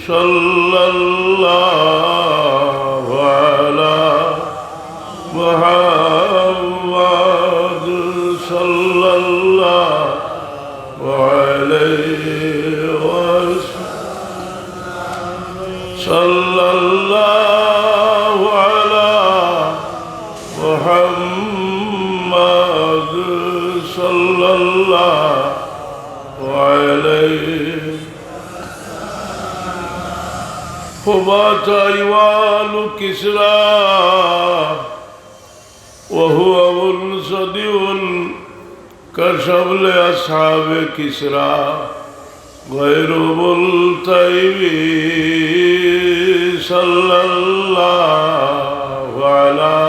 صلى الله على محمد صلى الله عليه وسلم صلى الله على محمد صلى الله عليه فبات أيوان كسرى وهو منصدع كشمل أصحاب كسرى غير ملتئم صلى الله على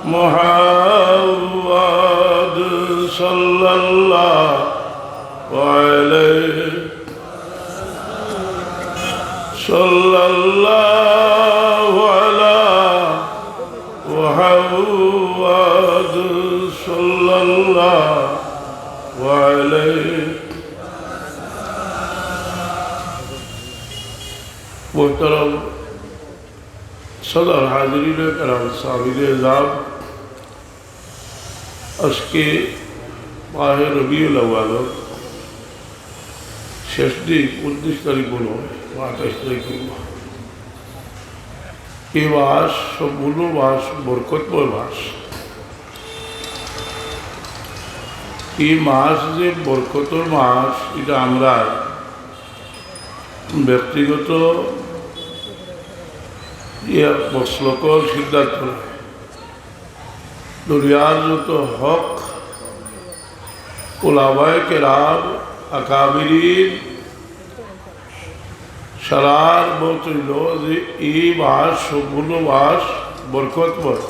محمد صلى الله عليه صلى الله على محمد صلى الله عليه محترم सदर हाजिरीन कराम सामिल एज़ाम আজকে মাহে রবিউল আউয়াল শেষ দিন 29 তারিখ হলো 28 তারিখ হলো এই মাস সম্পূর্ণ মাস বরকতময় মাস এই মাস যে বরকতের মাস এটা আমরা ব্যক্তিগত মসলকর সিদ্ধান্ত দুনিয়ার যত হক উলামায়ে কেরাম আকাবিরিন সারার মত হইল যে এই মাস সম্পূর্ণ মাস বরকতময়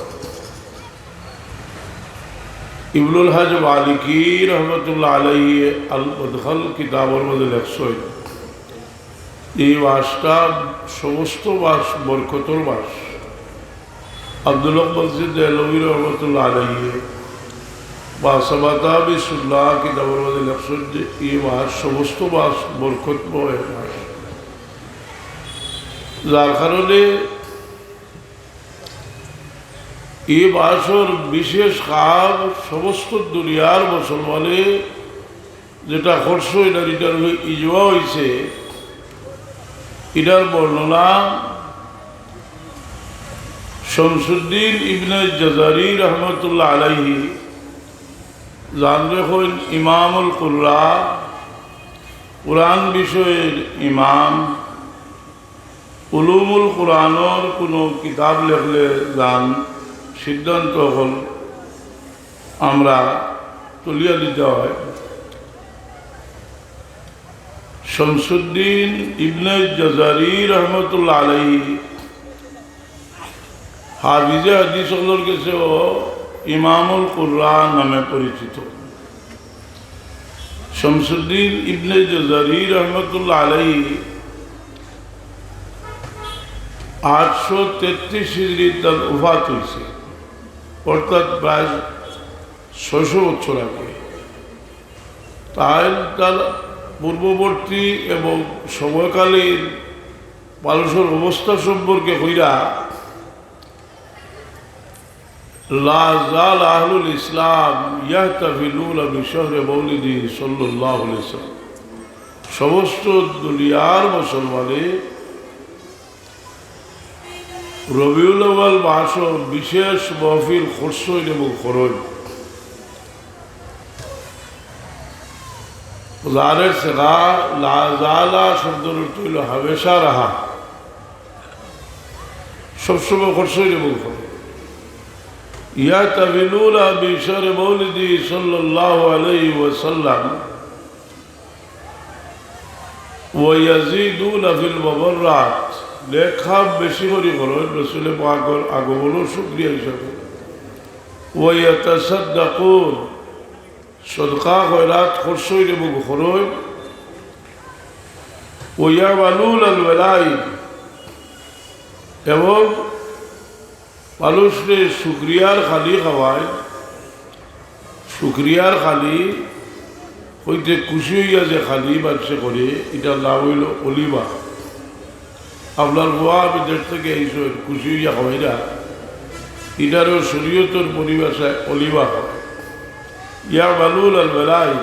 ইবনুল হজ মালিকি রহমতুল্লাহ আলাইহি আল মুদখাল কিতাবের মধ্যে লেখছেন এই মাসটা সমস্ত মাস বরকতের মাস আব্দুল হক মসজিদ দেহলভী রহমতুল্লাহ আলাইহি বাসাবাতা বিসুল্লাহ কিতাবের মধ্যে লেখছেন যে এই মাস সমস্ত মাস বরকতময় মাস যার কারণে এই মাসের বিশেষ কাজ সমস্ত দুনিয়ার মুসলমানে যেটা করছে এটার ইজমা হয়েছে এটার বর্ণনা শামসুদ্দিন ইবনে জাজারি রহমতুল্লাহ আলাইহি জানবে হন ইমামুল কুররা কুরআন বিষয়ের ইমাম উলুমুল কুরআনের কোনো কিতাব লেখলে যান সিদ্ধান্ত হল আমরা তুলিয়া দিতে হয় শামসুদ্দিন ইবনে জাজারি রহমতুল্লাহ আলাইহি হাফিজে হাদিস হলোর কাছেও ইমামুল কুররা নামে পরিচিত শামসুদ্দিন ইবনে জাজারি রহমতুল্লাহ আলাইহি 833 হিজরি তার ওফাত হয়েছে অর্থাৎ প্রায় 600 বছর আগে তাই তার পূর্ববর্তী এবং সময়কালীন মানুষের অবস্থা সম্পর্কে কইরা লা যাল আহলুল ইসলাম ইয়াহতাফিলুনা বিশহরি মৌলিদি সাল্লাল্লাহু আলাইহি ওয়াসাল্লাম সমস্ত দুনিয়ার মুসলমানে রবিউল আউয়াল মাসের বিশেষ মাহফিল খরচইন এবং খরচ জারের সেগা লা যালা শব্দের অর্থ হইল হামেশা রাহা সবসময় খরচইন এবং খরচ ইয়াহতাফিলুনা বিশহরি মৌলিদি সাল্লাল্লাহু আলাইহি ওয়াসাল্লাম ওয়া ইয়াজিদুনা ফিল মুবাররাত লেখা বেশি করে করেন রসুল পাকের আগমনের শুকরিয়া হিসাবে ওয়া ইয়াতাসাদ্দাকুন সদকা খয়রাত খরচইন এবং খরচ ওয়া ইয়ামালুন আল ওয়ালাইদ এবং মানুষকে শুকরিয়ার খালি খাওয়ায় শুকরিয়ার খালি হইতে খুশি হইয়া যে খালি বাচ্চা করে এটার নাম হইল অলিমা আপনার গোয়া বিদেশ থেকে এইসব খুশি হইয়া হইরা ইটারও শরীয়তের পরিভাষায় অলিবা হয় ইয়া মালুল আল বেলাই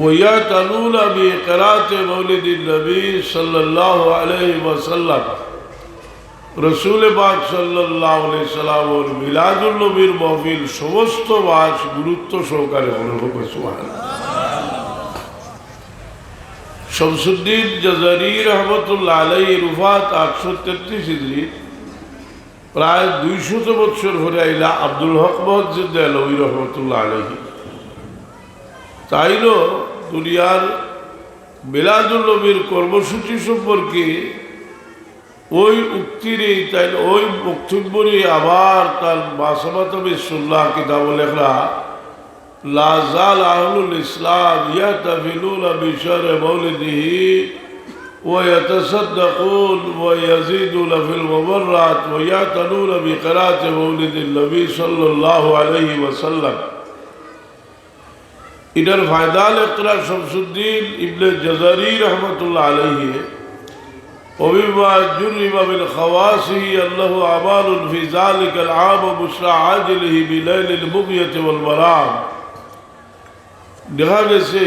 ওয়া তালুলা বিকিরাত মৌলিদিন নবী সাল্লাল্লাহু আলাইহি ওয়াসাল্লাম রসুল পাক সাল্লাল্লাহু আলাইহি সাল্লাম ওর মিলাদুন নবীর মাহফিল সমস্ত মাস গুরুত্ব সহকারে অনুভব করে সুবহানাল্লাহ। শামসুদ্দিন জাজারি রহমতুল্লাহ আলাইহির ওফাত 833 হিজরি, প্রায় 200 বছর হয়ে আইলা আব্দুল হক মুহাজ্জিদ দেহলভী রহমতুল্লাহ আলাইহি তাইল দুনিয়ার মিলাদুন নবীর কর্মসূচি সম্পর্কে ওই উক্তিরই তাই ওই বক্তব্যরই আবার তার মাসামাতবি সুল্লাহ কিতাব লেখা লা জাল আহলুল ইসলাম ইয়াতাফিলুনা বিশার মৌলিদিহি ওয়া ইয়াতাসাদ্দাকুন ওয়া ইয়াজিদুনা ফিল মুবাররাত ওয়া ইয়াতানুনা বিকিরাত মৌলিদিন নবী সাল্লাল্লাহু আলাইহি ওয়াসাল্লাম। ইনার ফায়দা লেখা শামসুদ্দিন ইবনে জাজারি রহমতুল্লাহ আলাইহি وبما جرب من خواصه أنه أعمال في ذلك العام بشرى عاجله بليل البغية والمرام দেখা গেছে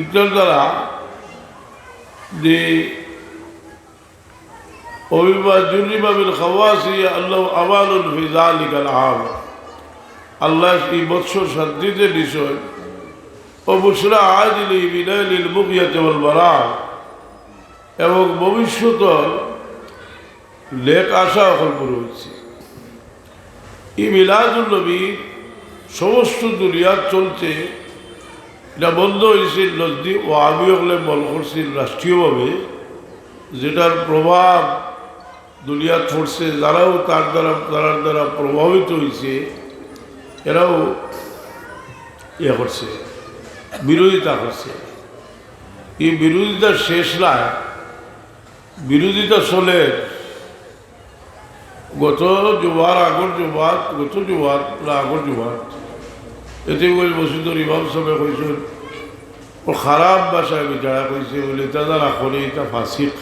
ইকটার দ্বারা যে وبما جرب من خواصه أنه أعمال في ذلك العام আল্লাহ এই বৎসর শান্তিতে বিষয় ও বুশরা আজলি বিলাইলিল বুগিয়াতি ওয়াল মারাম এবং ভবিষ্যতের লেখ আশা অকল্প রয়েছে। এই মিলাদুন নবী সমস্ত দুনিয়া চলছে, এটা বন্ধ হয়েছে নজদি ও আমি হলে বল করছি রাষ্ট্রীয়ভাবে, যেটার প্রভাব দুনিয়া পড়ছে, যারাও তার দ্বারা প্রভাবিত হয়েছে এরাও ইয়ে করছে, বিরোধিতা করছে। এই বিরোধিতা শেষ নয়, বিরোধিতা চলে গত জুমার আগর জুমার গত জুমার আগর জুমার এতে বলে মসজিদর ইমাম সাহেব কইছেন ও খারাপ ভাষায় বিচারা কইছে বলে তারা রাখলে এটা ফাসিক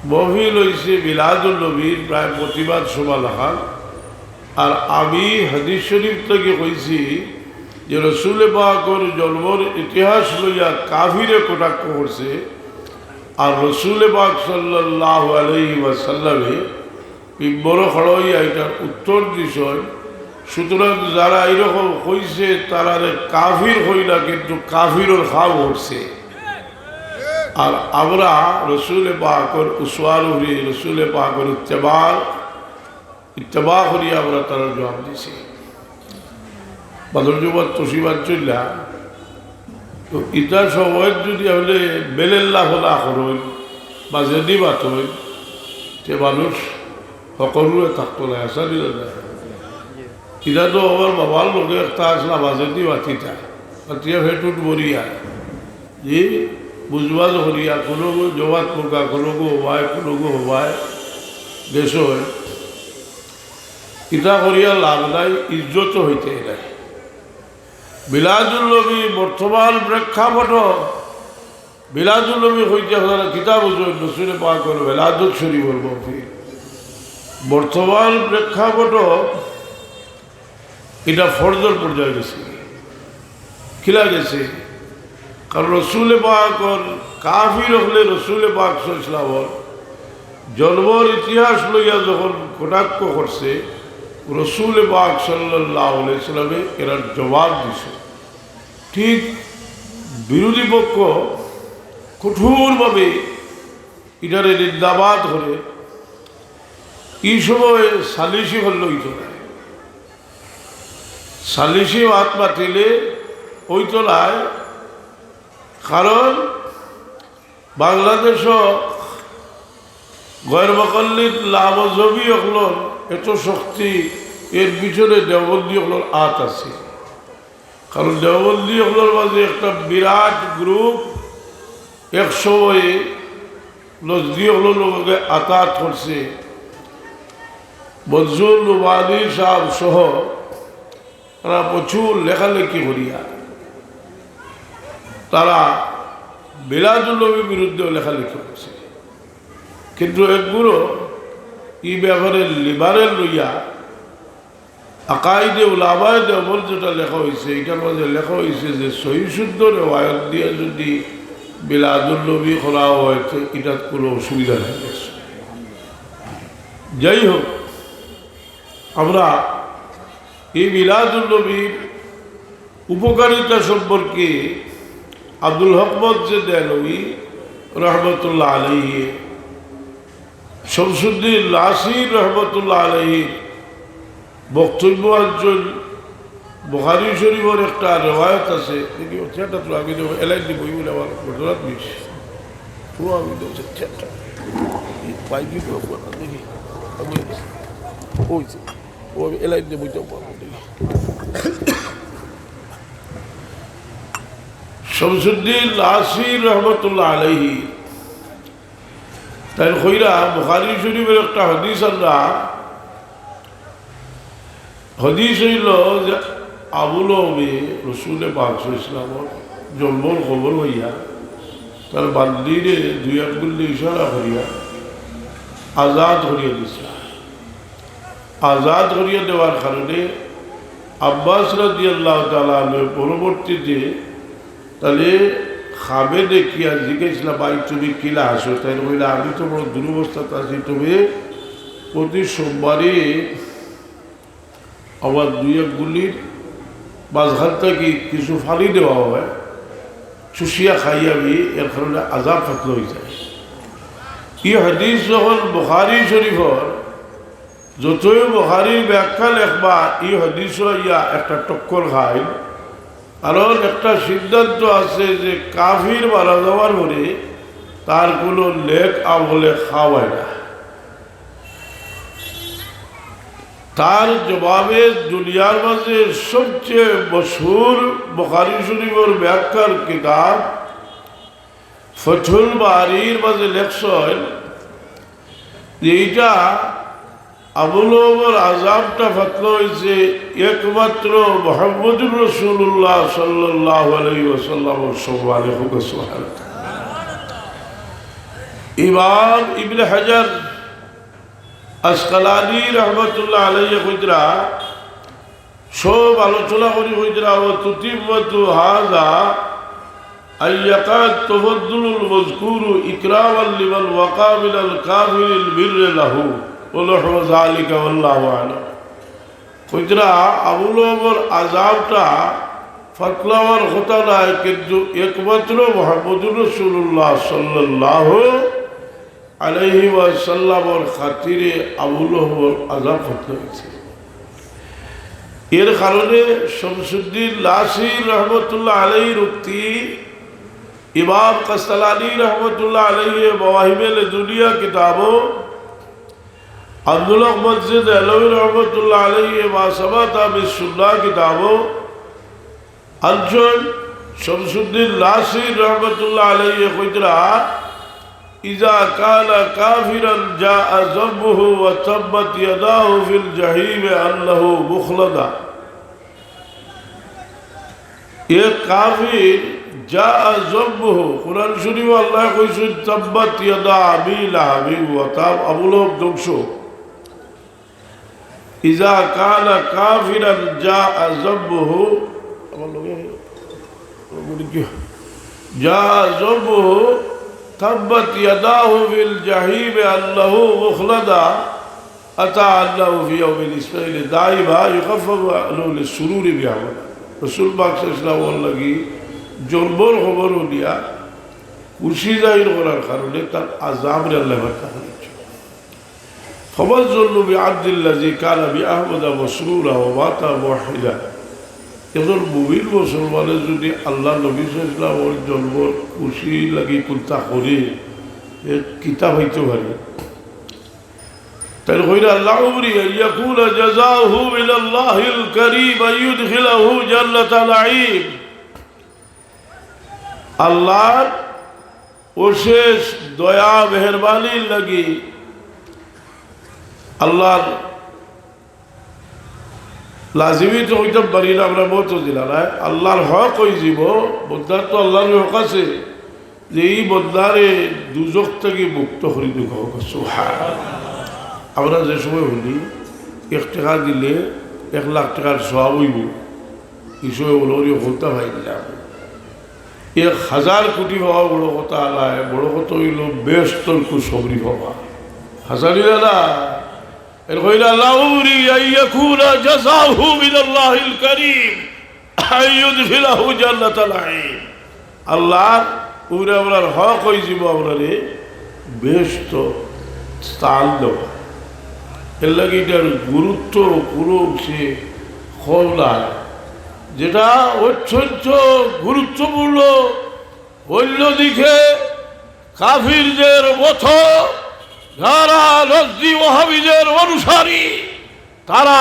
মহফিল হয়েছে মিলাদুন নবীর প্রায় প্রতিবাদ সভা লেখা। আর আমি হাদিস শরীফ থেকে কইছি যে রসুল পাকের জন্মের ইতিহাস লইয়া কাফিরে কটাক্ষ করছে, আর রসুল পাক সাল্লাল্লাহু আলাইহি ওয়াসাল্লামে বড় খড়াইয়া এটার উত্তর দিশয়। সুতরাং যারা এইরকম হইছে তারা কাফির হই না, কিন্তু কাফিরের খাও হচ্ছে। আর আমরা রসুল পাকের উসওয়ার হরি, রসুল পাকের ইত্তেবা করি আমরা তারা জবাব দিছি। বাদর জবাব তসিবাদ চললা তো ইটার সময় যদি হলে বেলেল্লা হলা হরই বা জেদি বাত হই সে মানুষ সকলোৱে থাকতো না আসারি ইটা তো আমার বাবার লোকে একটা আসলা বাজেদি বাতিটা বাতিয়া ফেটুট বরিয়া যে বুঝবাজ হরিয়া কোনো জবাত পোকা কোনো হবায় কোনো হবায় দেশ হয় ইটা করিয়া লাভ নাই, ইজ্জত হইতে নাই। মিলাদুন নবী বর্তমান প্রেক্ষাপট মিলাদুন নবী হইতে আপনারা কিতাব রসুল পাকের মিলাদুত শরীফের মাহফিল বর্তমান প্রেক্ষাপট এটা ফরজর পর্যায়ে গেছে, খিলা গেছে। কারণ রসুল পাকের কাফির হলে রসুল পাক ইসলামর জন্মর ইতিহাস লইয়া যখন কটাক্ষ করছে রসুল পাক সাল্লাল্লাহু আলাইহি সাল্লামে এরা জবাব দিছে। ঠিক বিরোধী পক্ষ কঠোরভাবে এটারে নিন্দাবাদ করে এই সময় সালিসি হল হইতো না, সালিসি হাত পাতিলে হইতো না। কারণ বাংলাদেশ গয়ের মকল্লিদ লামজবি হলর এত শক্তি, এর পিছনে দেওবন্দি হলর আত আছে। কারণ দেওবন্দি হলর মাঝে একটা বিরাট গ্রুপ একসময়ে নজদি হলর লোককে আতাত করছে। মনজুর নুমানি সাহেব সহ তারা প্রচুর লেখালেখি করিয়া তারা বিলাদুল নবীর বিরুদ্ধে লেখালেখি করছে, কিন্তু একগুলো এই ব্যাপারে লিবারেল লইয়া আকাইদে উলামায়ে দেওবন্দ যেটা লেখা হয়েছে, এটার মধ্যে লেখা হয়েছে যে সহিহ শুদ্ধ রেওয়ায়ত দিয়ে যদি বিলাদুল নবী করা হয় তো এটার কোনো অসুবিধা নেই। যাই হোক, আমরা এই মিলাদুল নবীর উপকারিতা সম্পর্কে আব্দুল হক মসজিদ দেলভী রহমতুল্লাহ আলাইহি, শামসুদ্দিন নাসির রহমতুল্লাহ আলাইহির বক্তব্য অঞ্চল বুখারী শরীফের একটা রেওয়ায়ত আছে, দেখি সেটা তো আমি দেবো এলাই দিব বলে আমার ঘটনাত বিষ তো আমি দেবো সেটা পাইকি দেখি ও এলাই দিয়ে বইতে পারবো দেখি। শামসুদ্দিন নাসির রহমতুল্লাহ আলাইহি তাই কইরা বুখারী শরীফের একটা হাদিস, আমরা হাদিস হইল যে আবু লহবে রসুল পাক সাল্লাল্লাহু আলাইহি ওয়াসাল্লামের জন্মর খবর হইয়া তার বান্দিরে দুই আঙ্গুল ইশারা করিয়া আজাদ করিয়া দিছে। আজাদ করিয়া দেওয়ার কারণে আব্বাস রাদিয়াল্লাহু তাআলা আনহু পরবর্তীতে তাহলে খাবে দেখিয়া জিজ্ঞেসলা ভাই তুমি কিলা আসো, তাই বললে আমি তো বড় দুরবস্থাতে আছি, তবে প্রতি সোমবারে আমার দুই আঙ্গুলির মাঝখান থেকে কিছু ফালি দেওয়া হয়, চুষিয়া খাই আমি, এর কারণে আজাব ফাতল হয়ে যায়। এই হাদিস যখন বুখারী শরীফর যতই বুখারীর ব্যাখ্যা লেখবা এই হাদিস ইয়া একটা টক্কর খায়, কারণ একটা সিদ্ধান্ত আছে যে কাফির মারা যাওয়ার পরে তার কোনো লেখ আমলে খাওয়ায় না। তার জবাবে দুনিয়ার মাঝে সবচেয়ে মশহুর বুখারী শরীফের ব্যাখ্যার কিতাব ফথুল বারীর মাঝে লেখছেন যে এইটা আবু লহবের আযাবটা ফাতল হয়েছে একমাত্র মুহাম্মদুর রাসূলুল্লাহ সাল্লাল্লাহু আলাইহি ওয়াসাল্লামের সম্মানে হোক। সুবহানাল্লাহ। ইমাম ইবনে হাজার আসকালানি রহমতুল্লাহ আলাইহি কইতরা সব আলোচনা করি কইতরা ও তুতিম্মাতু হাযা আইয়াকাত তাফাদ্দুলুল মাযকুরু ইকরামান লিমান ওয়াকা মিনাল কাফিরিল বিররি লাহু ওয়ালাহু যালিকা ওয়াল্লাহু আ'লাম। কইতরা আবু লহবের আযাবটা ফাতলাওয়ার কথা নয়, কিন্তু একমাত্র মুহাম্মদুর রাসূলুল্লাহ সাল্লাল্লাহু আলাইহি ওয়াসাল্লামের খাতিরে আবু লহবের আযাব ফাতলা হয়েছে। এর কারণে শামসুদ্দিন নাসির রহমতুল্লাহ আলাইহির উক্তি, ইমাম কাসতালানি রহমতুল্লাহ আলাইহি মাওয়াহিবুল দুনিয়া কিতাবো, আব্দুল হক মসজিদ দেলভী রহমতুল্লাহ আলাইহি মা সাবাতা বিসুন্নাহ কিতাবো আনছেন শামসুদ্দিন নাসির রহমতুল্লাহ আলাইহি কইতরা ইজা কানা কাফিরান জাআ যাবহু ওয়া তাব্বাত ইয়াদাহু ফিল জাহিম আল্লাহু মুখলাদা। এ কাফির জাআ যাবহু, কুরআন শরীফে আল্লাহ কইছেন তাব্বাত ইয়াদা আবি লাহাবি ওয়া তাব, আবু লহব ধ্বংস। ইজা কানা কাফিরান জাআ যাবহু, আমার লগে বলি কি জাআ যাবহু তাব্বাত ইয়াদাহু ফিল জাহিম আল্লাহু মুখলাদা আতা আল্লাহু ফি ইয়াউমিল ইসরাইল দাইবা ইখাফফু আহলুল সুরুরি বিআমাল। রাসূল পাক সাল্লাল্লাহু আলাইহি লাগি জন্মর খবর দিয়া খুশি জাহির করার কারণে তার আযাবের আল্লাহ বারকা করেছে। ফাওয়াজ্জুল বিআবদিল্লাযী কানা বিআহমদ মাসরুরা ওয়া মাতা মুওয়াহিদা। একজন মুমিন মুসলমানের যদি আল্লাহ নবী সাল্লাল্লাহু আলাইহি জন্ম খুশি লাগি চিন্তা করে কিতাব হইতে পারে, তাই কইরা আল্লাহ উমরি ইয়াকুনা জাযাহু মিনাল্লাহিল কারীম আইয়ুদখিলাহু জান্নাতাল নাঈম। আল্লাহর অশেষ দয়া মেহেরবানির লাগি আল্লাহর লাজিমি তো হইতে পারি না আমরা মত দিলা না আল্লাহর হক হয়ে যাব বন্দার তো আল্লাহর হক আছে যে এই বন্দারে দুজক থেকে মুক্ত করি দুঃখ আমরা যে সময় বলি 1 টাকা দিলে 1 লাখ টাকার সওয়াব হইব এই সময় বলি হতে পাইলাম 1000 কোটি হওয়া বড় কথা নয় বড় কথা হইল বেস্তর কুসবরি হওয়া হাজারি দাদা এর কইলা লাউরি আইয়াকুনা জাযাহু মিনাল্লাহিল কারীম আইয়ুদখিলাহু জান্নাতাল আইন আল্লাহ পুরা আমরার হক হই যাব আমরারে বেস্ত স্থান দেওয়া এর লাগে এটার গুরুত্ব পুরো সে খোলা যেটা অত্যন্ত গুরুত্বপূর্ণ অন্যদিকে কাফিরদের মতো যারা নজদি ওয়াহাবিদের অনুসারী তারা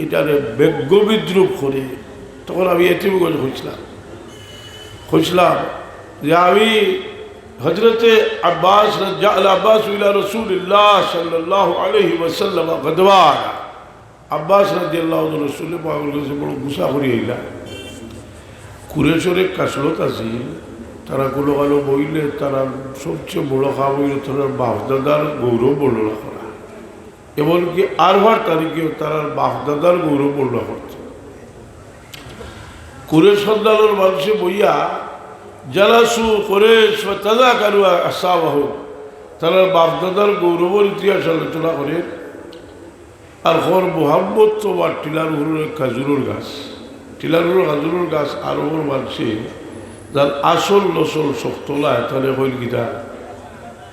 এটারে ব্যঙ্গ বিদ্রুপ করে তখন আমি এটিমগঞ্জ খুঁজলাম যে আমি হজরতে আব্বাস আব্বাস ইলা রাসূলিল্লাহ সাল্লাল্লাহু আলাইহি ওয়াসাল্লাম গদওয়ান আব্বাস রাদিয়াল্লাহু আনহু রাসূল পাকের কাছে বড় গুসা করি আইলা কুরেশরে কাসরত আছে তারা কোনো কালো বইলে তারা সবচেয়ে বড় খাওয়া বইল তারা বাপদাদার গৌরব বর্ণনা করা এমনকি আরবার তারিখেও তারা বাপদাদার গৌরব বর্ণনা করত কুরেশ সন্তানের মানুষে বইয়া জালাসু কুরেশ তাজা কারুয়া আসাবাহ তারা বাপদাদার গৌরবের ইতিহাস আলোচনা করে আর হর মোহাম্মদ তোমার টিলারুর খাজুরের গাছ টিলারুর খাজুরের গাছ আর ওর মানুষে যার আসল নসল শক্ত লায় তাহলে হইল গীতা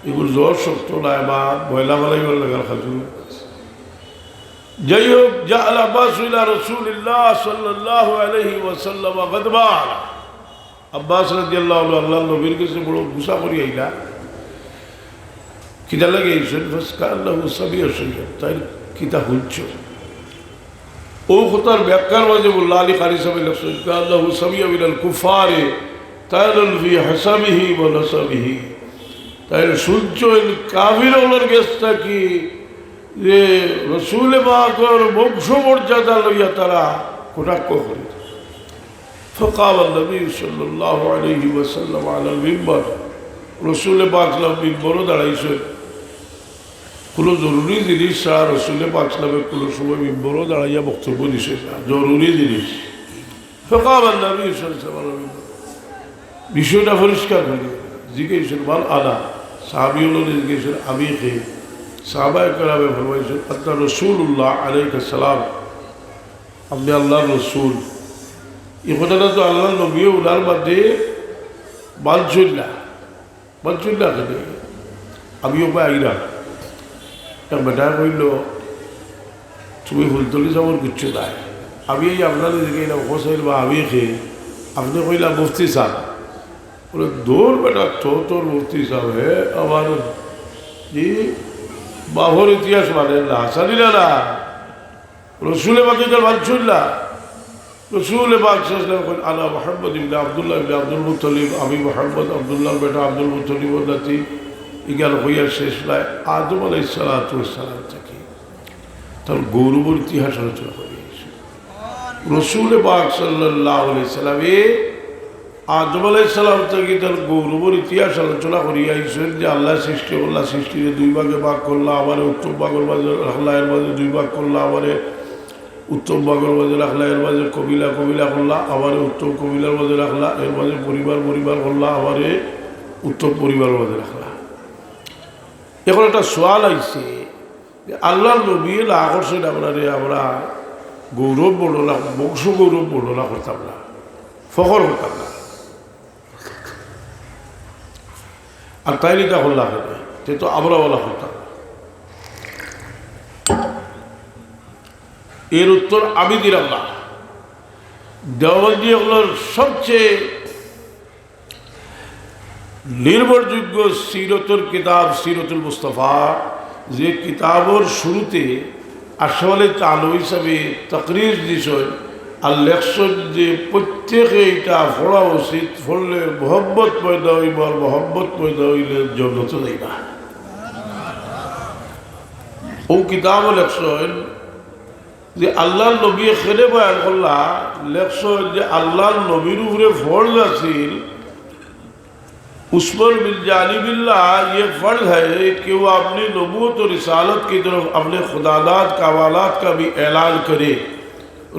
এগুলো জ্বর শক্ত লায় বা ময়লা মালাইবার লাগার খাজুর যাই হোক যা আব্বাস ইলা রাসূলিল্লাহ সাল্লাল্লাহু আলাইহি ওয়াসাল্লাম গদবান আব্বাস রাদিয়াল্লাহু আনহু আল্লাহর নবীর কাছে বড় গুসা করি আইলা কিতা লাগে এইসব ফাসকাল্লাহু সাবিয়া সাইয়্যিদ তাই কিতা হুজ্জ ও কথার ব্যাখ্যার মাঝে বললা আলী কারি সাহেব লিখছেন কাল্লাহু সাবিয়া মিনাল কুফারে তাইলুল ফি হাসাবিহি ওয়া নাসাবিহি তাই সূর্য কাফিরদের গেছটা কি যে রাসূল পাকের বংশ মর্যাদা লইয়া তারা কটাক্ষ করে فقال النبي صلى الله عليه وسلم على المنبر رسول পাক মিম্বরে দাঁড়াইছেন কোনো জরুরি জিনিস ছাড়া রসুল পাক কোনো সময় মিম্বরে দাঁড়াইয়া বক্তব্য দিছে না জরুরি জিনিস فقال النبي صلى الله عليه وسلم বিষয়টা পরিষ্কার হয়ে জিজ্ঞেসেন বল আলা সাহাবীগুলো জিজ্ঞেসেন আমি কে সাহাবায়ে কেরামে ফরমাইছেন আতা রাসূলুল্লাহ আলাইহিস সালাম আপনি আল্লাহর রাসূল এই কথাটা তো আল্লাহ নবী উনার মধ্যে বালচুল্লাহ কেন আমিও পাই আইরা এক বেটা কইল তুমি ফুলতলি যাবার কিচ্ছু নাই আমি এই আপনাদের দিকে এলাম হোসাইল বা আমি খেয়ে আপনি কইলা মুফতি সাহেব বলে দৌড় বেটা তোর মুফতি সাহেব হে আমার জি বাবর ইতিহাস মানে না হাসানিলা না রসুলে বাকিদের বালচুল্লাহ রসুল পাক সাল্লাল্লাহু আলা মুহাম্মদ ইবনে আব্দুল্লাহ ইবনে আব্দুল মুত্তালিব আমি মুহাম্মদ আব্দুল্লাহ বেটা আব্দুল মুত্তালিবর নাতি ইগাল হইয়া শেষ নাই আদম আলাইহিস সালাতু ওয়াস সালাম থেকে তার গৌরবের ইতিহাস আলোচনা করিয়েছে রসুল পাক সাল্লাল্লাহু আলাইহি সাল্লামে আদম আলাইহিস সালাম থেকে তার গৌরবের ইতিহাস আলোচনা করিয়েছেন যে আল্লাহ সৃষ্টি করলা সৃষ্টিকে দুই ভাগে ভাগ করলা আবার উত্তম ভাগের মাঝে রাখলা এর মাঝে দুই ভাগ করলা আবার উত্তম ভাগের মাঝে রাখলা এর মাঝে কবিলা করলা আবার উত্তম কবিলার মাঝে রাখলা এর মাঝে পরিবার করলা আবার উত্তম পরিবারের মাঝে রাখলা এখন একটা সোয়াল আইছে যে আল্লাহ নবীর আকর্ষণ আমরা গৌরব বর্ণনা বংশ গৌরব বর্ণনা করতাম না ফখর করতাম না আর তাই লিখা করলাম সে তো আমরা বলা করতাম এর উত্তর আমি দিলাম না দেওবন্দি হলোর সবচেয়ে নির্ভরযোগ্য সিরতুল কিতাব সিরতুল মুস্তাফা যে কিতাবর শুরুতে আসলে তালু হিসাবে তকরির দিছেন আর লেখছেন যে প্রত্যেকে এটা পড়া উচিত পড়লে মোহাম্মত পয়দা হইব আর মোহাম্মত পয়দা হইলে জন্নত যাইবা ও কিতাবও লেখছেন যে আল্লাহর নবী খেলে বয়ান করলা লেখছ যে আল্লাহর নবীর উপরে ফরজ আছিল उस पर मिल जानिबिल्ला ये फ़र्ज है कि वो अपनी नबूवत और रिसालत की तरफ अपने खुदादात कवालात का भी ऐलान करे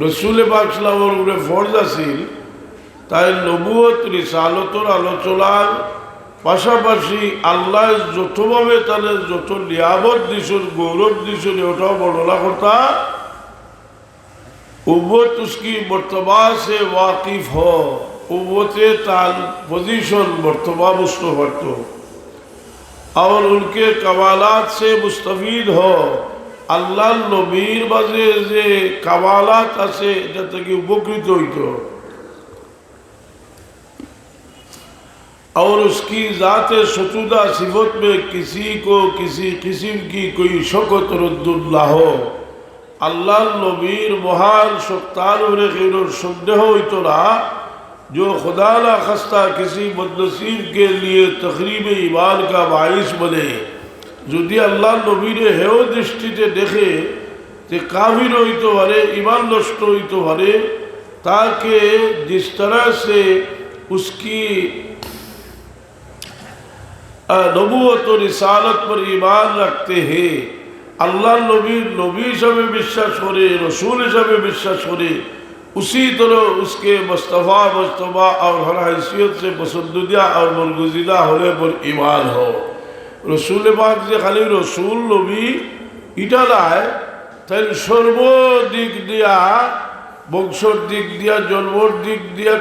रसूल पाक सल्लल्लाहु अलैहि वसल्लम फ़र्ज আছিল তাই নবুয়ত রিসালতর আলোচনার পাশাপাশি আল্লাহ যতভাবে তাদের যত নিয়ামত দিছেন গৌরব দিছেন ওটাও বর্ণনা করতা उम्मत उसकी मर्तबा से वाकिफ हो उम्मते ताल पोजीशन मर्तबा मुस्तफर्त और उनके कमालात से मुस्तफीद हो अल्लाह नबीर बाजे जे कमालात आसे जाते कि उपकृत होइतो और उसकी ज़ात सतूदा सिफत में किसी को किसी किस्म की कोई शौकत रद्दुन ना हो अल्लाह नबीर महान शक्तान संदेह होइतो ना जो खुदा ना खस्ता किसी बदनसीब के लिए तकरीब ईमान का बाइस बने যদি আল্লাহ নবীরে হেও দৃষ্টিতে দেখে যে কাফির হইতে পারে ईमान नष्ट হইতে পারে ताकि जिस तरह से उसकी नबूवत और रिसालत पर ईमान रखते हैं अल्लाह नबी हिसाबे विश्वास करे रसूल हिसाबे विश्वास करे उसी तरह उसके मुस्तफ़ा और हर हैसियत से पसंदीदा और बरगुज़ीदा होने पर ईमान हो रसूल पाक जे खाली रसूल नबी इटा नाय তাই সর্বদিক দিয়া বংশর দিক দিয়া জন্মর দিক দিয়া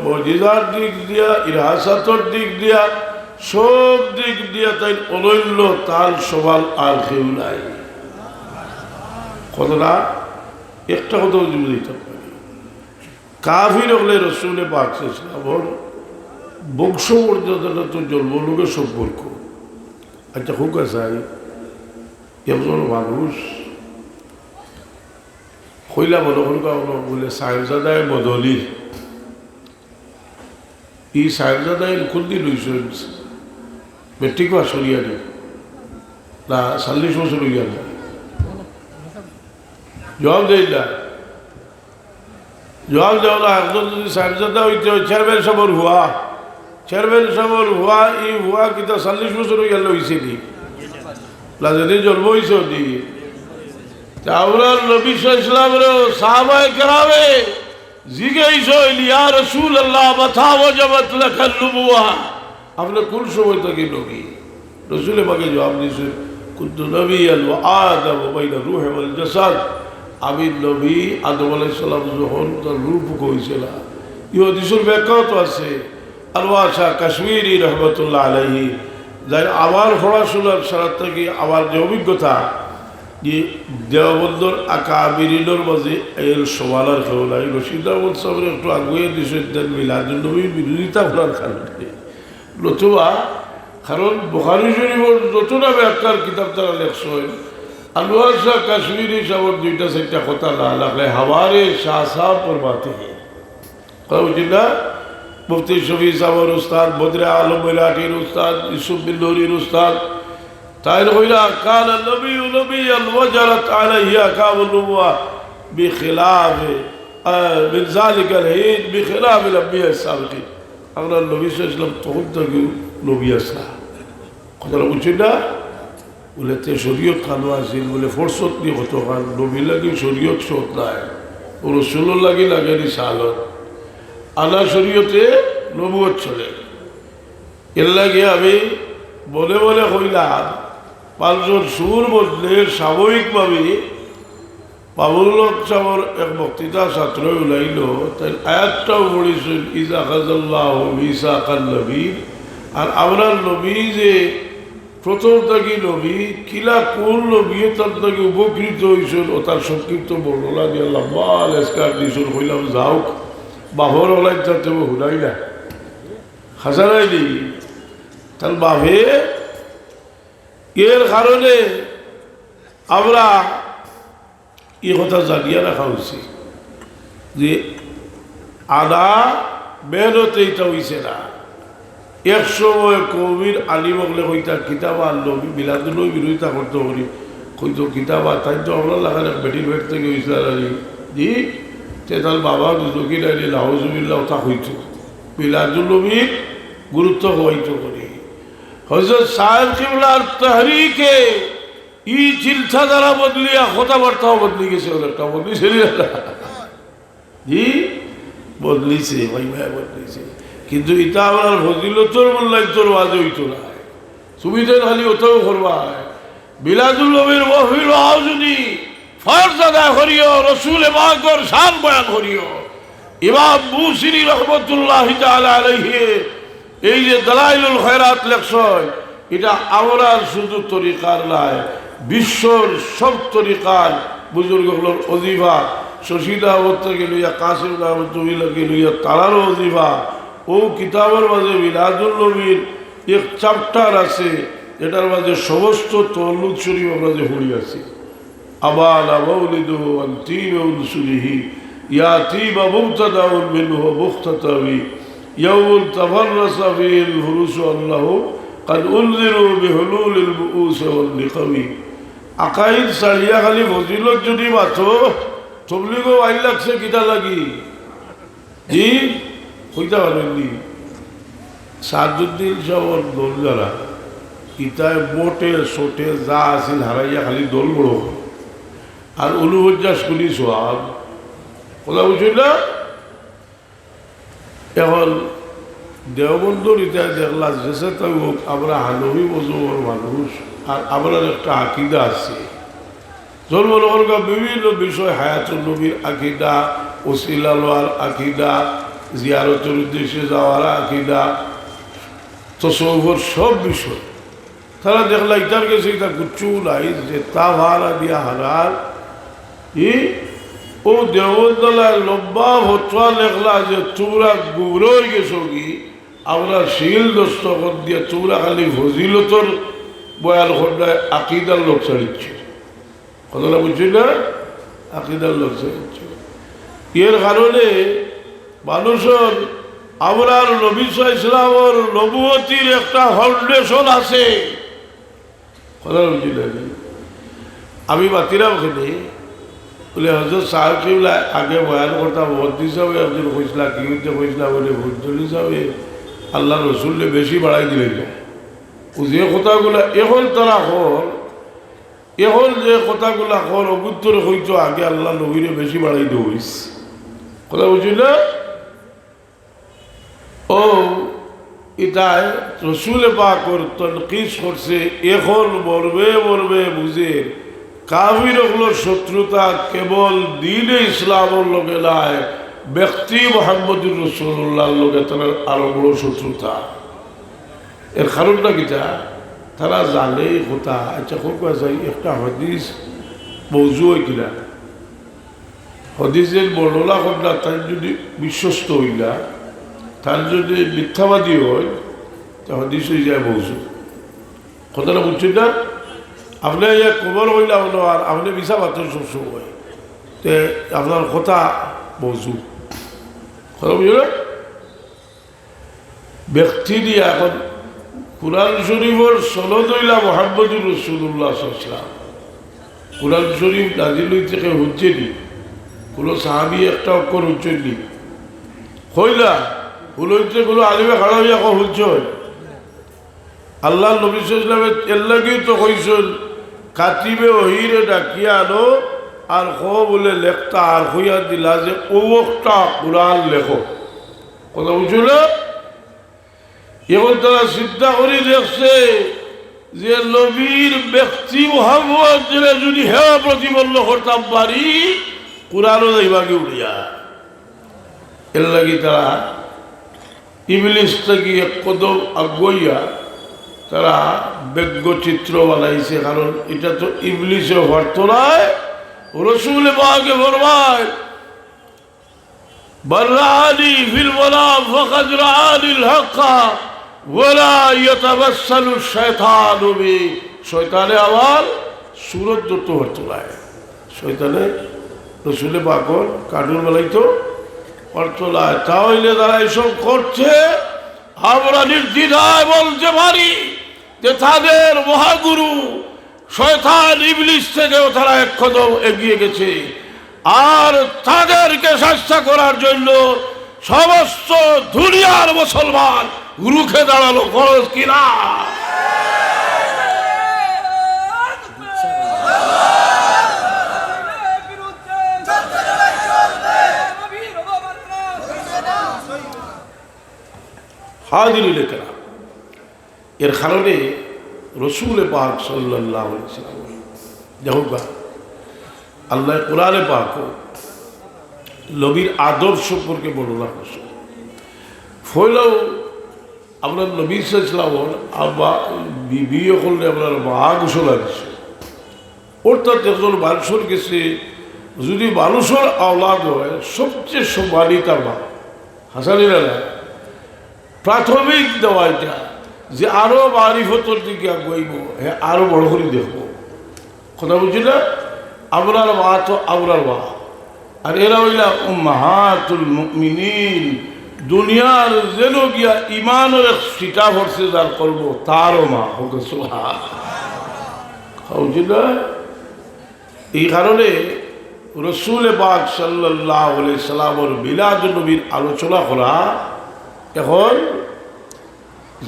মজিজার দিক দিয়া ইরহাসাতর দিক দিয়া সব দিক দিয়া তাই অনন্য তাল সবাল আর কেউ নাই কতটা একটা কথা বুঝতে পারি কাফির হলে রসুল পাক ইসলামর বংশ মর্যাদাটা তো জন্মলোকের সম্পর্ক আচ্ছা খুব চাই একজন মানুষ কইলা মনে বলে সাহেবজাদায় বদলি এই সাহেবজাদায় কোনদিন হয়েছেন মেট্রিক পাস করিয়া নি না 40 বছর হইয়া না জবাব দেয় না জবাব দেও না একজন যদি সাহেবজাদা হইতে হয় চেয়ারম্যান সাহেবের হুয়া এই হুয়া কিন্তু 40 বছর হইয়া হয়েছে নি লাজেদি জন্ম হয়েছে নি নবী ইসলামের সাহাবায়ে কেরামে জিজ্ঞেস হইল ইয়া রাসূলুল্লাহ মাথা ওয়াজাবাত লাকাল নবুওয়া আপনি কোন সময় থেকে নবী রসুল পাকে জবাব দিয়েছেন কুনতু নবিয়্যান ওয়া আদম বাইনা রূহ ওয়াল জাসাদ আমি নবী আদম আলাইহিস সালাম যখন তার রূপ হয়েছিল এই হাদিসের ব্যাখ্যাও তো আছে আনোয়ার শাহ কাশ্মীরি রহমতুল্লাহ আলাইহি যাই আমার পড়াশোনার সারা থেকে আমার যে অভিজ্ঞতা যে দেওবন্দর আকাবিরিনোর মাঝে এর সমালার খেলাই রশিদ আহমদ সাহেবের একটু আগুয়ে দিয়েছেন মিলাদুন নবীর বিরোধিতা করার কারণে নতুবা কারণ বুখারী শরীফের নতুন ব্যাখ্যার কিতাব তারা লেখছেন আনোয়ার শাহ কাশ্মীরি সাহেবের 2-4টা কথা না লাগলে हमारे शाह साहब फरमाते हैं কথা বুঝি না মুফতি শফি সাহেবের উস্তাদ বদরে আলম মিলাটির উস্তাদ ইউসুফ বিন নূরির উস্তাদ তাইলে কইলা কান নবী নবিয়ান ওয়াজারাত আলাইহি আকাম النبوة بخلاف من ذلك الهيد بخلاف الانبياء السابقين আমরা নবী সাল্লাল্লাহু তখন থেকে নবী আসলা কথা বুঝছেন না বলে তে শরীয়ত কানু আসিল বলে ফরসত নি হতো কান নবী লাগি শরীয়ত শত নাই ও রাসূলুল্লাহ লাগি লাগে রিসালত আলা শরীয়তে নবুয়ত চলে এর লাগে আমি বলে বলে কইলাম পাঁচজন সুর বদলে স্বাভাবিকভাবে বাবুল হক সাহেবের এক বক্তৃতা ছাত্র ওলাইল তাই আয়াতটাও পড়েছেন ইজা খাযাল্লাহু মিসাকান নবীর আর আমরা নবী যে প্রথম থেকে নবী কিলা কোন নবী তার থেকে উপকৃত হয়েছেন ও তার সংক্ষিপ্ত বর্ণনা দিয়ে লম্বা লেস্কার দিয়েছেন কইলাম যাও বাহর ওলাই যাতে হুনাই না হাসানাই নেই তার বাভে এর কারণে আমরা এই কথা জানিয়ে রাখা উচিত যে আদা মেহনতে এটা হয়েছে না এক সময় কবির আলিমগলে হইতা কিতাব আর নবী মিলাদুল বিরোধিতা করতে পারি কইতো কিতাব তাই তো আমরা লাগালে বেটির বেট থেকে ইসলাম আলী জি তে তার বাবা দুজকির আলী লাহজুবিল্লাহ তা হইতো মিলাদুল নবীর গুরুত্ব হইতো করি হযরত সাহেব কিবলার তাহরিকে ই চিন্তাধারা বদলিয়া কথাবার্তাও বদলি গেছে ওটা বদলিছে জি বদলিছে ভাই ভাই বদলিছে কিন্তু এটা আমার ফজিলতর মোল্লাইতর ওয়াজ হইতো না তুমি তো খালি ওটাও করবা মিলাদুল নবীর মাহফিল আয়োজনী ফরজ আদায় করিও রাসূল পাকের শান বয়ান করিও ইমাম বুসিরি রহমাতুল্লাহি তাআলা আলাইহি এই যে দালাইলুল খায়রাত লেখছেন এটা আমরা শুধু তরিকার নয় বিশ্বর সব তরিকার বুজুর্গগুলোর ওজিফা শশীদা থেকে লইয়া কাসিম আহমদুল্লাহকে লইয়া তারার ওজিফা ও কিতাবের মাঝে মিলাদুল নবীর এক চ্যাপ্টার আছে এটার মাঝে সমস্ত তলুদ শরীফ আমরা যে পড়ি আছি আবাল মাউলিদুহু আনতিম উনসুলিহি ইয়াতিবা মুবতাদাউন মিনহু মুখতাতাবি ইয়াউমুন তাফাররাসা ফিহিল ফুরুসু আল্লাহু قد انذروا بحلول البؤوس والنقم আকাইদ সারিয়া খালি ফজিলত যদি মাথো তবলিগো আইন লাগছে কিতা লাগি জি কইতা পারেননি সাদুদ্দিন সাহর দোল যারা ইতায় বোটে সোটে যা আছিল হারাইয়া খালি দোল বড় আর উলুহজ্জাস কুলি সোহাব কথা বুঝলি না এখন দেওবন্ধুর ইতিহাস দেখলা যেসে তাই হোক আমরা হানবি মজুমর মানুষ আর আমরা একটা আকিদা আছে জন্মনগর বিভিন্ন বিষয় হায়াতুল নবীর আকিদা ওসিলা লওয়ার আকিদা জিয়ারতের উদ্দেশ্যে যাওয়ার আকিদা তসৌফর সব বিষয় তারা দেখলা ইটার গেছে এটা গুচ্ছু নাই যে তা ভাড়া দিয়া হারার ও দেওবন্দলায় লম্বা ভতুয়া লেখলা যে তোমরা গুবরই গেছো কি আমরা শিল দস্তখত দিয়ে তোমরা খালি ফজিলতর বয়াল খন্ডায় আকিদার লোক ছাড়িচ্ছে কথাটা বুঝছি না আকিদার লোক ছাড়িচ্ছে এর কারণে মানুষের আমরা নবী ইসলামের নবুয়তির একটা ফাউন্ডেশন আছে কথাটা বুঝছি না আমি বাতিরাম খেলি বলে হজরত সাহেব কিবলা আগে বয়ান করতাম মদ্দি সাহেব একজন কইসলা কি হইতে কইসলা বলে ভুজলি সাহেব আল্লাহ রসুল্লে বেশি বাড়াই দিলেন ও যে কথাগুলো এখন তারা হল এখন যে কথাগুলা হল অবুত্তরে হইতো আগে আল্লাহ নবীরে বেশি বাড়াই দিস কথা বুঝি না ও এটাই রসুলে পাকর তনকিস করছে এখন মরবে মরবে বুঝে কাফির হলো শত্রুতা কেবল দ্বীনে ইসলামের লোকে নয় ব্যক্তি মুহাম্মদুর রাসূলুল্লাহর লোকে তারা আরো বড় শত্রুতা এর কারণটা কিটা তারা জানে কথা আচ্ছা খুব আছে একটা হাদিস মৌজু হয় কিনা হাদিসের বর্ণনা করলা তার যদি বিশ্বস্ত হইলা তার যদি মিথ্যাবাদী হয় তা হাদিস হয়ে যায় মৌজু কথাটা বুঝছেন না আপনি কবর হইলা হলো আর আপনি মিশা পাত্র সবসময় তে আপনার কথা মৌজু কথা বুঝল ব্যক্তি দিয়ে এখন কুরআন শরীফের সনদ হইলা মুহাম্মদুর রাসূলুল্লাহ সাল্লাল্লাহু আলাইহি ওয়াসাল্লাম কুরআন শরীফ নাজিল হইতে কে হচ্ছেনি কোনো সাহাবী একটা অক্ষর হচ্ছেনি হইলা হইতে কোনো আলিমে খাড়া হইয়া হচ্ছে আল্লাহ নবী সাল্লাল্লাহু আলাইহি ওয়াসাল্লাম এর লাগেই তো কইছেন কাতিবে ওহিরে ডাকিয়া আনো আর খ বলে লেখতা আর হইয়া দিলা যে ও একটা কুরআন লেখো কথা বুঝল এখন তারা চিন্তা করে দেখছে যে নবীর ব্যক্তি মুহাম্মদ যদি হেওয়া প্রতিবন্ধ করতাম পারি কুরআনও যাইবাকে উড়িয়া এর লাগি তারা ইবলিস থেকে এক কদম আগুইয়া তারা ব্যঙ্গচিত্র বানাইছে কারণ এটা তো ইবলিসে হরত নয় রসুল পাকে ফরমায় বররানি ফিল ওয়ালাম ফাকাদ রাআনিল হাক্কা ওয়ালা ইয়াতাবাসসালু শাইতানু বি শয়তানে আবার সুরত দত্ত হরত নয় শয়তানে রসুল পাকর কার্টুন বানাইতো হরত নয় তাহলে তারা এসব করছে আমরা নির্দ্বিধায় বলতে পারি যে তাদের মহাগুরু শয়তান ইবলিস থেকেও তারা এক কদম এগিয়ে গেছে। আর তাদেরকে শাস্তি করার জন্য সমস্ত দুনিয়ার মুসলমান রুখে দাঁড়ানো ফরজ কিনা? হাজির কেনা এর কারণে রসুল পাক সাল্লাল্লাহু আলাইহি ওয়াসাল্লাম যাহোগা আল্লাহ কোরআনে পাক নবীর আদর্শ সম্পর্কে বর্ণনা করছে। ফলেও আমরা নবী সাল্লাল্লাহু বিয়ে করলে আপনার মা ঘোষণা দিচ্ছে, অর্থাৎ একজন মানুষের কাছে যদি মানুষের আওলাদ হয় সবচেয়ে সম্মানিত মা। হাসানিরা না প্রাথমিক দেওয়া এটা যে আরো মারিফতের দিকে আগাইব, হ্যাঁ আরো বড় করে দেখবো। কথা বুঝছি না? আমরার মা তো আমরার মা, আর এরা হইলা উম্মাহাতুল মুমিনিন। দুনিয়ার যেন গিয়া ইমানের সিটা ভরছে যার করবো তারও মা হোক। বুঝছি না? এই কারণে রসুল পাক সাল্লাল্লাহু আলাইহি সাল্লামের মিলাদুন নবীর আলোচনা করা এখন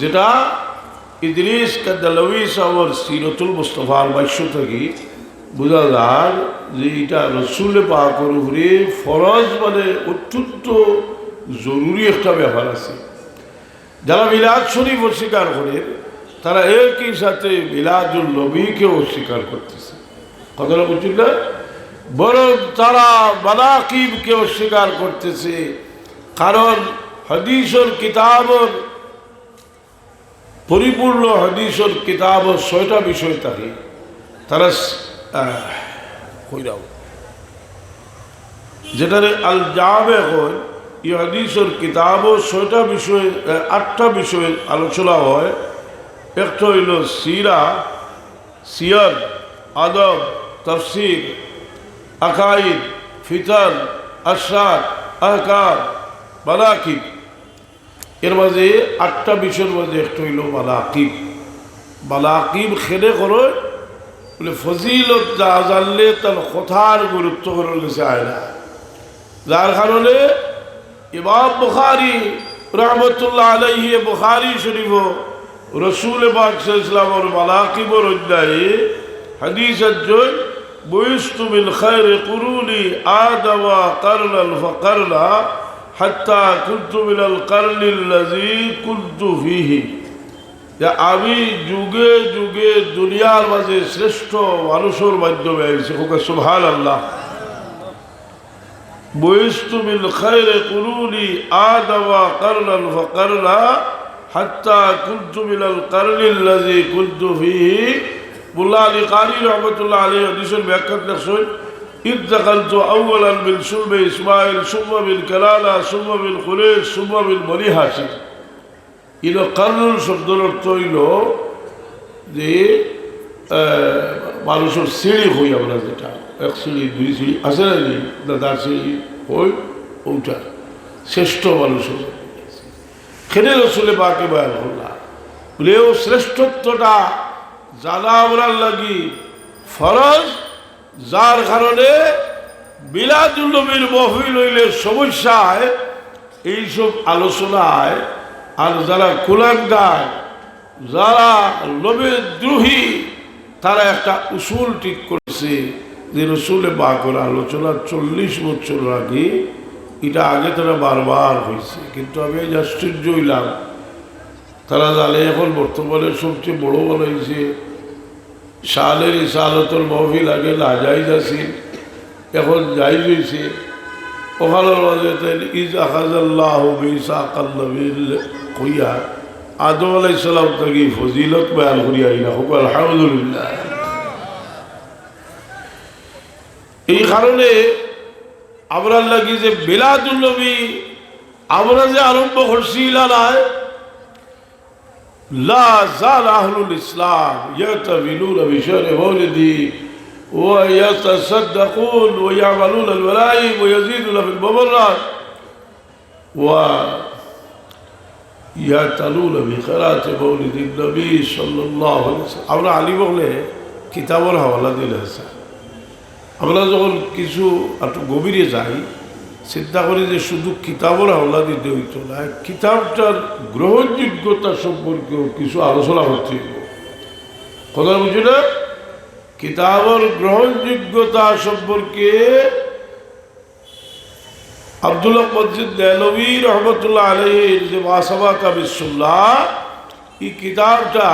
যেটা ইদ্রিস কাদ্দালাউই সাহেবের সিরাতুল মুস্তাফার ভাষ্য থেকে বোঝা যায় যে এটা রসুল পাকের উপরে ফরজ, মানে অত্যন্ত জরুরি একটা ব্যাপার আছে। যারা মিলাদ শরীফ অস্বীকার করে তারা একই সাথে মিলাদুল নবীকেও অস্বীকার করতেছে। কথাটা বুঝছেন না? বরং তারা মানাকিবকে অস্বীকার করতেছে, কারণ হাদিসের কিতাবের পরিপূর্ণ হাদিসের কিতাবের 6টা বিষয় থাকে। তারা যেটারে আল জামে হয়, এই হাদিসের কিতাবও 6টা বিষয় 8টা বিষয়ের আলোচনা হয়। একটা হইল সিরা, সিয়ার, আদব, তাফসির, আকাইদ, ফিতর, আশরাত, আহকাম, মানাকিব। এর মাঝে 8টা বিষয়ের মাঝে একটা হইল মানাকিব। মানাকিব খেলে করো বলে ফজিলত যা জানলে তার কথার গুরুত্ব করে চায় না, যার কারণে ইমাম বুখারী রহমতুল্লাহ আলাইহি বুখারী শরীফ রসুল পাক সাল্লাল্লাহু আলাইহি ওয়াসাল্লামের মানাকিবের অধ্যায়ে হাদিস আছে, বুইস্তু বিল খায়রি কুরুনি আদাওয়া কারনাল ফাকারনা হাত্তা কুনতু মিনাল কারনিল্লাযী কুনতু ফীহি। যে আমি যুগে যুগে দুনিয়ার মাঝে শ্রেষ্ঠ মানুষের মাধ্যমে আইছি। সুবহানাল্লাহ। বুইস্তু বিল খায়রি কুরুনি আদাওয়া কারনাল ফাকারনা হাত্তা কুনতু মিনাল কারনিল্লাযী কুনতু ফীহি। মুল্লা আলী কারি রহমতুল্লাহ আলাইহি হাদিসের ব্যাখ্যাত লেখছেন, ইদ দাখালতু আউয়ালান বিল সুলবে ইসমাইল সুম্মা বিল কালালা সুম্মা বিল কুরাইশ সুম্মা বিল বনি হাশিম। ইলো কারনুল শব্দের অর্থ হইল যে মানুষের সিঁড়ি হই, আমরা যেটা 1 সিঁড়ি 2 সিঁড়ি আছে না, দাদার সিঁড়ি হই, ওটা শ্রেষ্ঠ মানুষের খেলে রসুলে পাকে বয়ান করলাম বলে ও শ্রেষ্ঠত্বটা জানা আমরার লাগি ফরজ, যার কারণে মিলাদুন নবীর মাহফিল হইলে সমস্যায় এইসব আলোচনায় আর যারা কুলাঙ্গার, যারা নবীর দ্রোহী, তারা একটা উসুল ঠিক করেছে যে রসুলে পাকের আলোচনা 40 বছর আগে, এটা আগে তারা বারবার হয়েছে, কিন্তু আমি আশ্চর্য হইলাম তারা জানে এখন বর্তমানে সবচেয়ে বড় বানাইছে শালের ইসালতল মাহফিল। আগে না যাই যাচ্ছি, এখন যাই হয়েছে। ওখানের মাঝে ইজ আখাযাল্লাহু মিসাকান নবিয়্যিন কইয়া আদম আলাইহিস সালাম থেকে ফজিলত বয়ান করিয়া আইলা হোক আলহামদুলিল্লাহ। এই কারণে আমরা লাগি যে মিলাদুন নবী আমরা যে আরম্ভ করছি ইলানায়, لا زال أهل الإسلام يحتفلون بشهر مولده ويتصدقون ويعملون الولائم ويزيدون في المبرات ويعتنون بقراءة مولد النبي صلى الله عليه وسلم. আমরা আলী বলে কিতাবর হাওয়ালা দিলে আছে। আমরা যখন কিছু একটু গভীরে যাই চিন্তা করি যে শুধু কিতাবর হাওলা দিতে হইতো না, কিতাবটার গ্রহণযোগ্যতা সম্পর্কেও কিছু আলোচনা হচ্ছে। কথা বুঝি না? কিতাবর গ্রহণযোগ্যতা সম্পর্কে আব্দুল্লাহ মসজিদ দেহলভী রহমতুল্লাহ আলাইহির যে মাসাবাকা বিসমিল্লাহ, এই কিতাবটা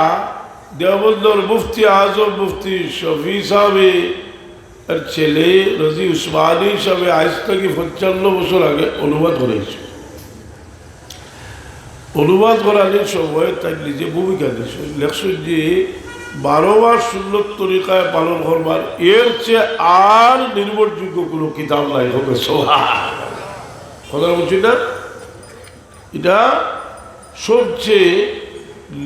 দেওবন্দর মুফতি আজম মুফতি শফি সাহেবের ছেলে রাজি উসমানী সাহেব আজ থেকে 55 বছর আগে অনুবাদ করেছে। অনুবাদ করার সময় তার নিজে ভূমিকা দিয়েছে, লেখছেন যে 12 মাস সুন্নত তরিকায় পালন করবার এর চেয়ে আর নির্ভরযোগ্য কোনো কিতাব নাই হবে। কথা বলছি না? এটা সবচেয়ে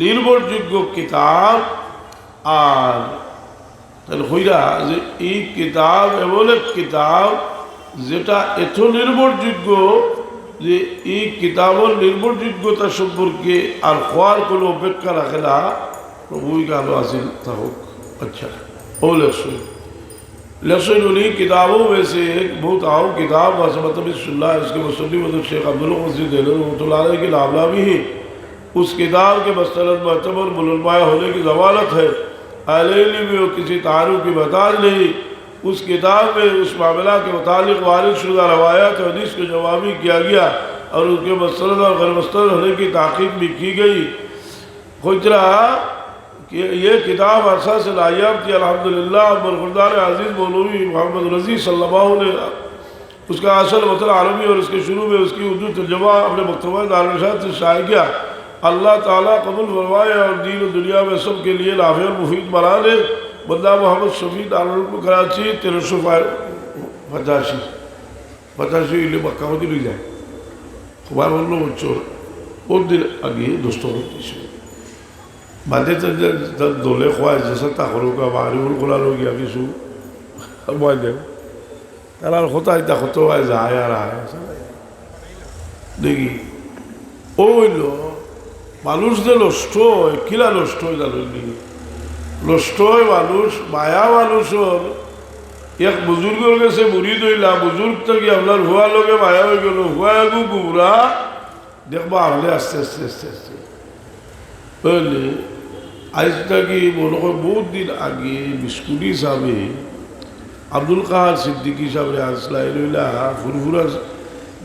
নির্ভরযোগ্য কিতাব। আর তাহলে হইরা যে এই কিতাব এমন এক কিতাব যেটা এত নির্ভরযোগ্য যে এই কিতাবের নির্ভরযোগ্যতা সম্পর্কে আর হওয়ার কোনো অপেক্ষা রাখে না। ভূমিকা আলো আসিল থাকুক। अच्छा ओ लहसुन उन्हीं किताबों में से एक बहुत आम किताब वासमतबिल्ला, इसके मुसन्निफ शेख अब्दुल मजीद रहमतुल्लाह अलैह की नामना भी है। उस किताब के मसलन मतबर मुलमाया होने की ज़मानत है। अहले में किसी तारुफ की बता नहीं। उस किताब में उस मामला के मुतालिक वारिद शुदा रवायात और हदीस को जवाबी किया गया और उनके मसलन और गैर मसलन होने की ताक़ीद भी की गई। खुजरा कि ये किताब अरसा से नायाब थी। अल्हम्दुलिल्लाह बरखुरदार अजीज़ मौलवी मोहम्मद रज़ी सल्लल्लाहु ने उसका असल मतलब अरबी और इसके शुरू में उसकी उर्दू तर्जुमा अपने मकतबा दारुल से शाये किया। अल्लाह ताला कबूल फरमाए और दीन और दुनिया में सब के लिए नाफ़े और मुफीद बना दे। बंदा मोहम्मद शफी दारुल कराची 1385 मक्का मदीना যায়। খুবই বললো বছর ওর দিন আগে দোস্ত হচ্ছে বাদে দলে খোয়াই যে তা সৰুকা বাহিৰ খোলাৰ লগীয়া কিছু মই দেও তার কথা এটা কত হয় যায় আর আয় দেখি ও হইল মানুষ যে নষ্ট হয় কিলা নষ্ট হয় জানো নষ্ট হয় মানুষ মায়া মানুষের এক বুজুর্গের কাছে মুড়ি দইলা বুজুর্গ থেকে আপনার হুয়া লগে মায়া হয়ে গেল হুয়া এগু গুমরা দেখবা আহলে আস্তে আস্তে আস্তে আস্তে বুঝলি। আজ থেকে মনে হয় বহুত দিন আগে বিস্কুটি সাহেবে আব্দুল কাহার সিদ্দিকি সাহেবের আসলা এলা ফুরফুরা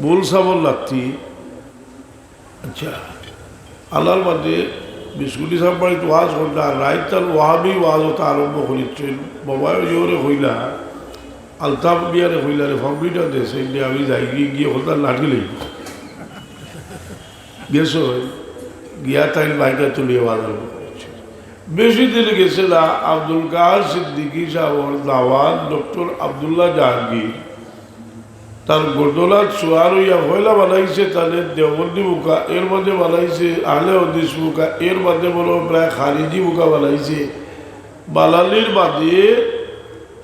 বোল সাবল লাগতি। আচ্ছা আল্লাহর মাঝে বিস্কুটি সাহেব বাড়িতে ওয়াজ করলা রাইত তার ওয়াহাবি ওয়াজ হতা আরম্ভ করেছেন। বাবায় জোরে হইলা আলতাফ বিয়ারে হইলা রে ফার্মিটা দেশে আমি যাই গিয়ে হতার লাঠি লই গেছো গিয়া তাই বাইকা তুলিয়ে ওয়াজ আরম্ভ করেছে। বেশি দিন গেছে না আব্দুল কাহার সিদ্দিকি সাহেবের দাওয়াত ডক্টর আবদুল্লাহ জাহাঙ্গীর তার গোডলার চুয়ার হইয়া হইলা বানাইছে তাদের দেওবন্দি মুখা, এর মধ্যে বানাইছে আহলে হদিস মুখা, এর মধ্যে বলো প্রায় খারিজি মুখা বানাইছে। বালালির বাদে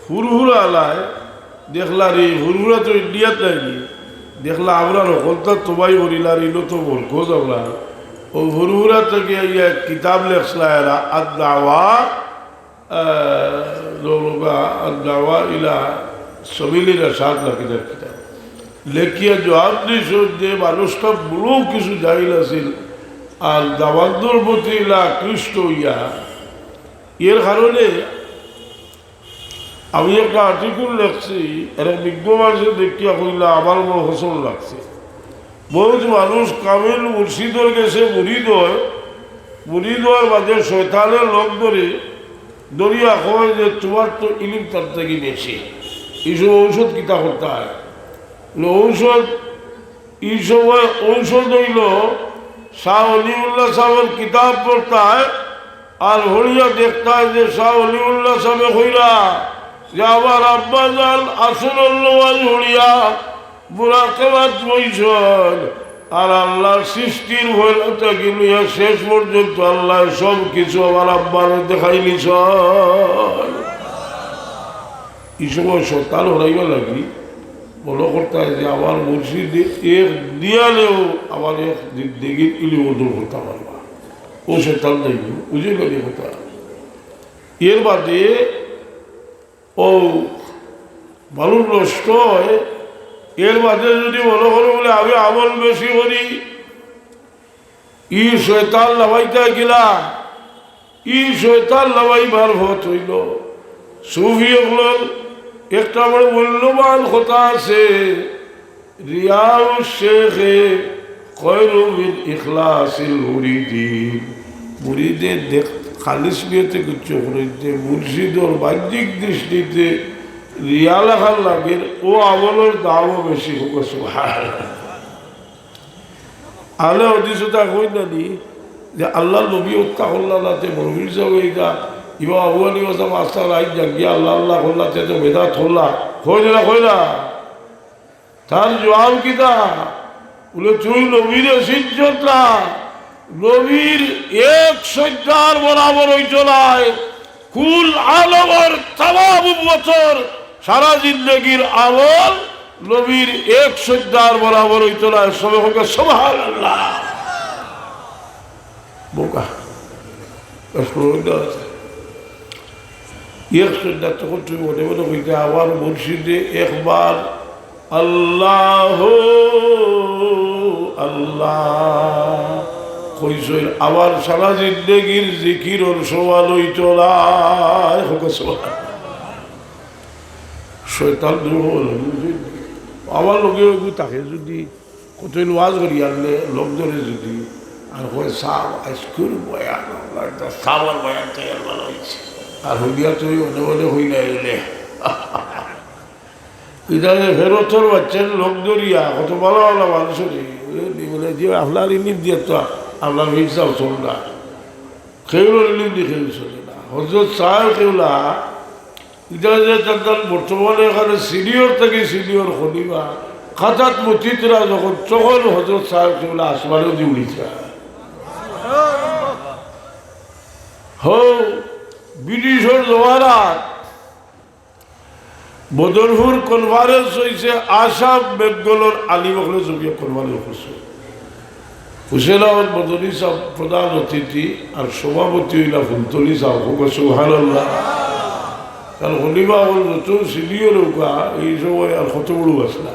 ফুরহুরা আলায় দেখলা রে ফুরহুরা তো ইন্ডিয়াত নাইনি দেখলা আমরা রকলতা তোমাই হরিলার ইলো তো বল খোঁজ আমরা ও ফুরহুরা থেকে ইয়া কিতাব লেখলা এরা আদ-দাওয়া আদ-দাওয়া ইলা সবিলির আশাদ লাকিদার কিতাব লেখিয়া জবাব দিয়েছ যে মানুষটা বড় কিছু জাহিল আছিল আর দাওয়াতর প্রতি আকৃষ্ট হইয়া এর কারণে আমি একটা আর্টিকেল লেখছি এরা বিজ্ঞ মানুষের দেখিয়া কইলা আমার বড় হোসন লাগছে। বহুত মানুষ কামিল মুর্শিদের গেছে মুরিদ হয়, মুরিদ হওয়ার বাদে শয়তানের লোক ধরে দরিয়া হয় যে তোমার তো ইলিম তার থেকে বেশি এইসব ঔষধ কিতা করতে হয় ঔষধ। এই সময় ঔষধ হইল শাহ অলিউল্লাহ সাহেবের কিতাব পড়তে হয় আর হরিয়া দেখতে হয় যে শাহ অলিউল্লাহ সাহেব হইরা যে আমার আব্বা জান আসল হরিয়া মুরাকাবাত বইছন আর আল্লাহর সৃষ্টির ভয়তা কিন্তু শেষ পর্যন্ত আল্লাহ সব কিছু আমার আব্বার দেখাইলিছ। এই সময় সন্তান হরাইবা লাগি মনে করতে হয় যে আমার মুর্শিদ এক দিয়ালেও আমার এক দেখি ইলি ওদর করতে পারবা ও সন্তান দেখি বুঝে গেলি কথা। এর বাদে ও ভালো নষ্ট হয়, এর মাঝে যদি মনে করো বলে আমি আমল বেশি করি, ই শয়তান লাভাইতে গেলা, ই শয়তান লাভাইবার ভত হইল। সুফি হল একটা বড় মূল্যবান কথা আছে, রিয়াউ শেখে খয়রু মিন ইখলাসিল মুরিদিন। মুরিদের দেখ খালিস বিয়েতে কিছু করে যে মুর্শিদর বাহ্যিক দৃষ্টিতে রিয়া লাগার লাগে, ও আমলের দামও বেশি হোক। আলে অধিশতা কই নানি যে আল্লাহ নবী উত্তাহল্লাতে মরবির যাবে এইটা ইবা আবুয়ানি ওসাম আস্তা রাইট জাগিয়া আল্লাহ আল্লাহ হল্লাতে তো বেদাত হল্লা কই না তার জবাব কিতা বলে তুই নবীর সিজ্জত না, নবীর এক সজ্জার বরাবর ওই চলায় কুল আলমের তামাম বছর সারা জিন্দগির আমল নবীর এক সজ্জার বরাবর ওই চলায়। সবে হোক সুবহানাল্লাহ। বোকা এক সজ্জা তখন তুমি মনে মনে হইতে আমার মুর্শিদে একবার আল্লাহ আল্লাহ কইসই, আবার সারা জিন্দগির জিকির ওর সমান ওই চলায় হোক সুবহানাল্লাহ। শয়তান আমার লোকে তাকে যদি কতই ওয়াজ করি আনলে লোক ধরে যদি আর হয় সাব আইসকুল বয়ান সাবার বয়ান তৈরি ভালো হয়েছে আর হইয়া তুই মনে মনে হইলে এলে ইদানে ফেরতর বাচ্চার লোক ধরিয়া কত ভালো ভালো মানুষ বলে যে আপনার ইনিম দিয়ে তো আপনার হিসাব চল না, খেউলোর ইনিম দিয়ে খেউ চলে না। হজরত সাহেব খেউলা এটা যে তার বর্তমানে এখানে সিনিয়র থেকে সিনিয়র খলিফা খাতাত মতিতরা যখন তখন হজরত সাহেব খেউলা আসমানেও দিয়ে উড়িছে। ব্রিটিশের জমানাত বদরপুর কনফারেন্স হয়েছে, আসাম বেঙ্গলের আলিমগঞ্জ জমিয়া কনফারেন্স হয়েছে। হুসেন আহমদ মদনী সাহেব প্রধান অতিথি আর সভাপতি হইলা ফুলতলি সাহেব হোক সুবহানাল্লাহ। কারণ খলিফা হল নতুন সিনিয়র হোকা এই সময় আর কত বড় আসলা।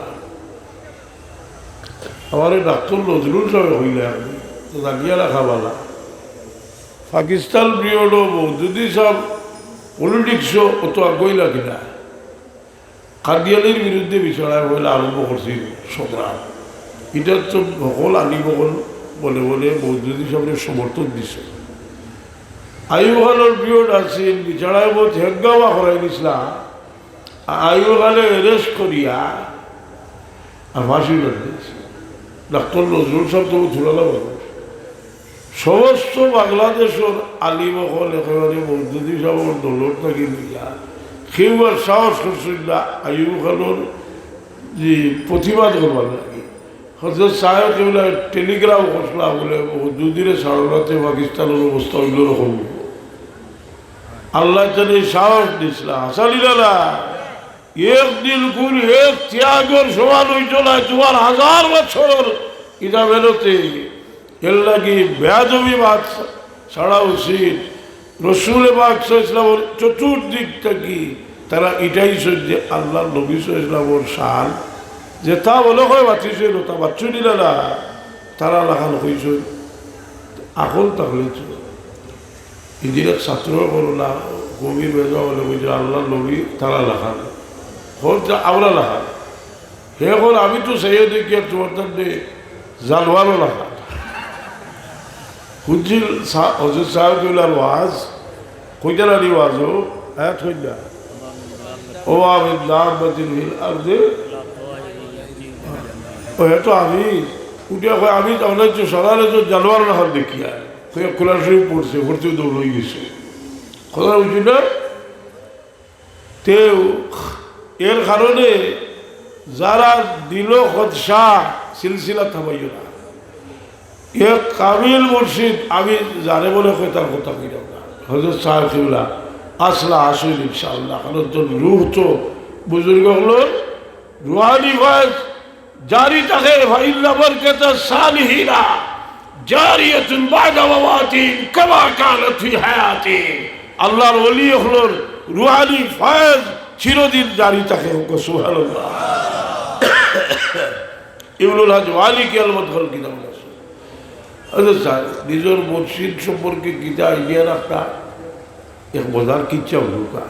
আমার ডাক্তার নজরুল সাহেব হইলে আমি তো জানিয়া রাখা বালা পাকিস্তান পিরিয়ডও মৌদুদি সাহেব পলিটিক্সও অত আগুইলা কিনা কাদিয়ালির বিরুদ্ধে বিচারায় বলে আরম্ভ করছিল সংগ্রাম। এটার তো ভকল আনিবকল বলে বলে মৌদুদি সাহেবের সমর্থন দিছে। আইয়ুব খানের পিরিয়ড আছিল বিচারায় বহুত হেঙ্গামা করাই নিছিলা, আইয়ুব খানে এরেস্ট করিয়া আর ফাঁসি দিয়েছে। ডাক্তার নজরুল সাহেব তো ধুলালা মানুষ, সমস্ত বাংলাদেশের আলিমকল একেবারে মৌদুদি সাহেবের দলর থাকি নিয়া সেইবার সাহস করছিল না আইয়ুব খানের যে প্রতিবাদ করবার লাগে। হজরত সাহেব কেবল টেলিগ্রাম করছিলাম বলে দুদিনে সারনাতে পাকিস্তানের অবস্থা হইল রকম। আল্লাহ জানে সাহস দিছিল হাসানিলা না একদিন কুল এক ত্যাগের সমান হয়ে চলায় তোমার 1000 বছর এটা বেরোতে এর লাগে বেয়াদবি বাদ ছাড়া উচিত। রসুল পাক ইসলামের চতুর্দিক থেকে তারা এটাই যে আল্লাহ নবী ইসলামের শান যে তা বলে হয় বাঁচিয়েছিল তা বাচ্চু নিলে না তারা লাগানো হয়েছে আকল তাহলে ইদির ছাত্র বলো না গভীর বেজা বলে বুঝে আল্লাহ নবী তারা লাগান হোক যা আমরা লাগান হে হল আমি তো সেই দেখি আর তোমার জানোয়ারও লাগান হুজিল হজরত সাহেবুল্লাহর ওয়াজ কইতারি ওয়াজও হ্যাঁ কইলা ও আমি দাবাতিল আরদে ও এত আমি উঠিয়া কয় আমি অনেক সকালে তো জানোয়ার লাগান দেখিয়া খোলা শরীফ পড়ছে ভর্তি দৌড় হয়ে গেছে কথা বুঝি না। তেও এর কারণে যারা দিল হদশাহ সিলসিলা থামাইও না। এক কামিল মুর্শিদ আমি জানে বলে কই তার কথা কইলাম না। হযরত সাহেব কিবলা আসলা আসল ইনশাআল্লাহ। কারণ তোর রূহ তো বুজুর্গ হলো রুহানি ফয়েজ জারি থাকে ফাইল্লা বরকাতা সালিহিনা জারিয়াতুন বাদা ওয়াতিন কামা কানাত ফি হায়াতি। আল্লাহর ওলি হলো রুহানি ফয়েজ চিরদিন জারি থাকে। সুবহানাল্লাহ। ইবনুল হজ ওয়ালি কি আল-মুদখাল কিতাব আছে। আচ্ছা নিজের মুর্শিদ সম্পর্কে গীতা আইডিয়া রাখতা এক বোঝার কিচ্ছা হুকা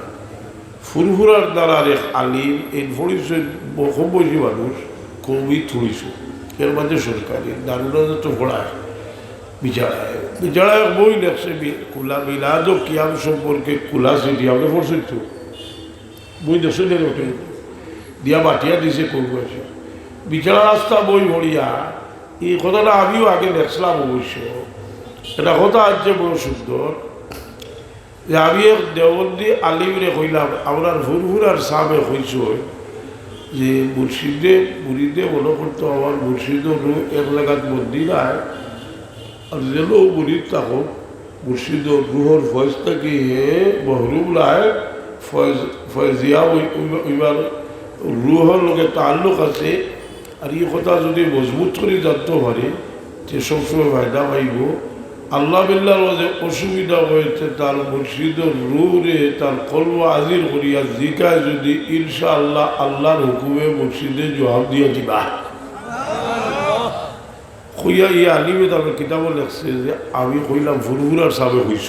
ফুরফুরার দ্বারার এক আলিম এই ফড়িছে খুব বেশি মানুষ কবি থুড়িছে এর মধ্যে সরকারি দারুণা তো ঘোড়ায় বিচারায় বই লেখছে কুলা মিলাদ ও কিয়াম সম্পর্কে কুলা সেটি আমাকে পড়ছে তো বই দেখছে ওঠে দিয়া বাটিয়া দিছে করবো এসে বিচারা রাস্তা বই ভরিয়া এই কথাটা আমিও আগে লেখছিলাম অবশ্য। এটা কথা আছে বড় সুন্দর যে আমি এক দেওবন্দি আলিমরে কইলাম আমরা ফুরফুরার সামনে হইছ যে মুর্শিদে মুরিদে মনে করতো আমার মুর্শিদও এক জায়গাত মন্দির আয় আর যেন মুরিদ থাকো মুর্শিদ রুহর ফয়েজ থাকি হে মহরুম লায় ফয়েজিয়া ওইবার রুহর লগে তাল্লুক আছে। আর এই কথা যদি মজবুত করে জানতে পারে যে সবসময় ফায়দা পাইব। আল্লাহ বিল্লাহর মাঝে অসুবিধা হয়েছে তার মুর্শিদর রুহরে তার কলব আজির করিয়া জিকায় যদি ইনশাআল্লাহ আল্লাহর হুকুমে মুর্শিদে জবাব দিয়ে দিবা কইয়া এই আলিমে তার কিতাবও লেখছে যে আমি কইলাম ফুরফুরার সাবে হইছ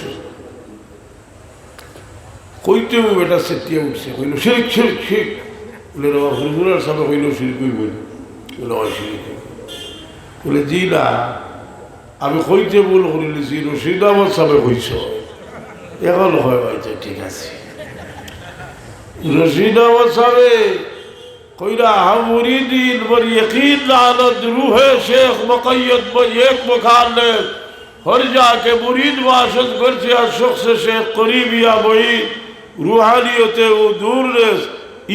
কইতে বেটা সেটিয়া উঠছে কইল শিরিক শিরিক শিরিক বলে ফুরফুরার সাবে কইল শিরিকই বইল বলে অশিরিক বলে জি না আমি কইতে ভুল করিলেছি রশিদাবাদ সাবে হইছ এখন হয় হয়েছে ঠিক আছে রশিদাবাদ সাবে কইরা हम मुरीदीन पर यकीन लानत रूह शेख मुक़य्यद पर एक मुखार ने हर जाके मुरीद वाशद करছে আর শখস শেখ করিবিয়া বই রুহানিয়তে ও দূর রেস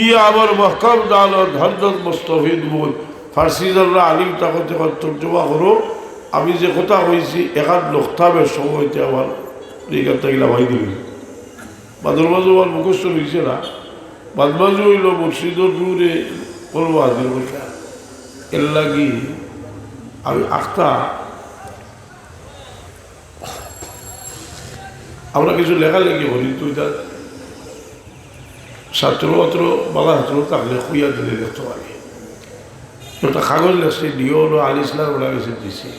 ই আবার মহকাম দালত হরদত মুস্তাফিদ বল ফার্সি জাল্লা আলিম তাকতে তর্জমা করো। আমি যে কথা কইছি একাধ লোকতাবের সময়তে আমার রেখান থাকিলা ভাই দিবি বাদর বাজু আমার মুখস্থ হয়েছে না বাদবাজু হইল মুর্শিদর দূরে বলবো হাজির বলটা এর লাগি আমি আখতা আমরা কিছু লেখালেখি করি তুই তার ছাত্র অত্র বাবা ছাত্র থাকলে খুইয়া দিলে দেখতে পারি একটা কাগজ লেখছে দিও হলো আল ইসলাম ওরা গেছে দিছি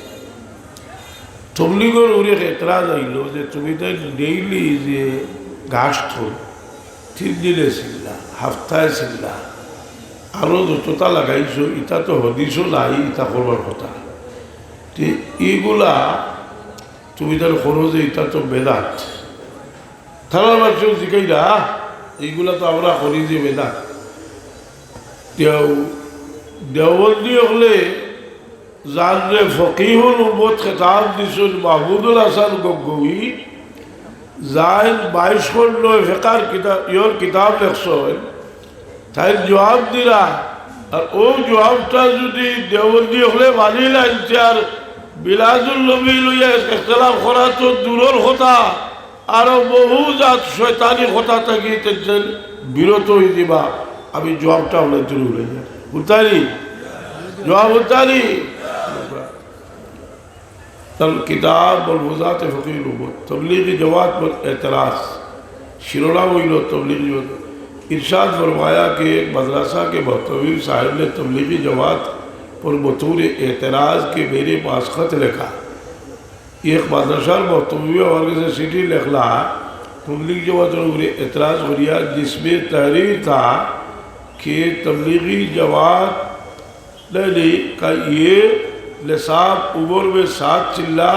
তবলিগর উড়ে এতরাজ আইল যে তুমি তাই ডেইলি যে ঘাস থল 3 দিনে ছিলা হাফতায় ছিলা আরও যতটা লাগাইছো ইটা তো হদিসও নাই ইটা করবার কথা এইগুলা তুমি তার করো যে এটা তো বেদাত থানার মানুষ জিকাইরা এইগুলা তো আমরা করি যে বেদাত দেওবন্দি হলে যারে ফকিহুল উম্মত খেতাব দিছিল মাহমুদুল হাসান গগৌই যাই 22 খণ্ড ফিকার কিতাব ইয়র কিতাব লেখছেন তাই জবাব দিলা আর ও জবাবটা যদি দেওবন্দি হলে মানি লাইনছে আর বিলাজুল নবী লইয়া ইখতিলাফ করা তো দূরের কথা আরো বহু জাত শয়তানি কথা থাকি বিরত হয়ে দিবা। আমি জবাবটা হলে তুলে উড়ে যাই উতারি জবাব উতারি किताब मलफूज़ात फ़क़ीह उम्मत तबलीगी जमात पर एतराज़ शिरोनाम हुई तबलीगी इरशाद फरमाया कि एक मदरसा के महतवी साहिब ने तबलीगी जमात पर बतौर एतराज़ के मेरे पास ख़त लिखा। एक मदरसा महतवी वर्ग से सिटी लिखला तबलीगी जमात पर एतराज़ हो गया जिसमें तहरीर था कि तबलीगी जमात का ये निसाब उम्र में 7 चिल्ला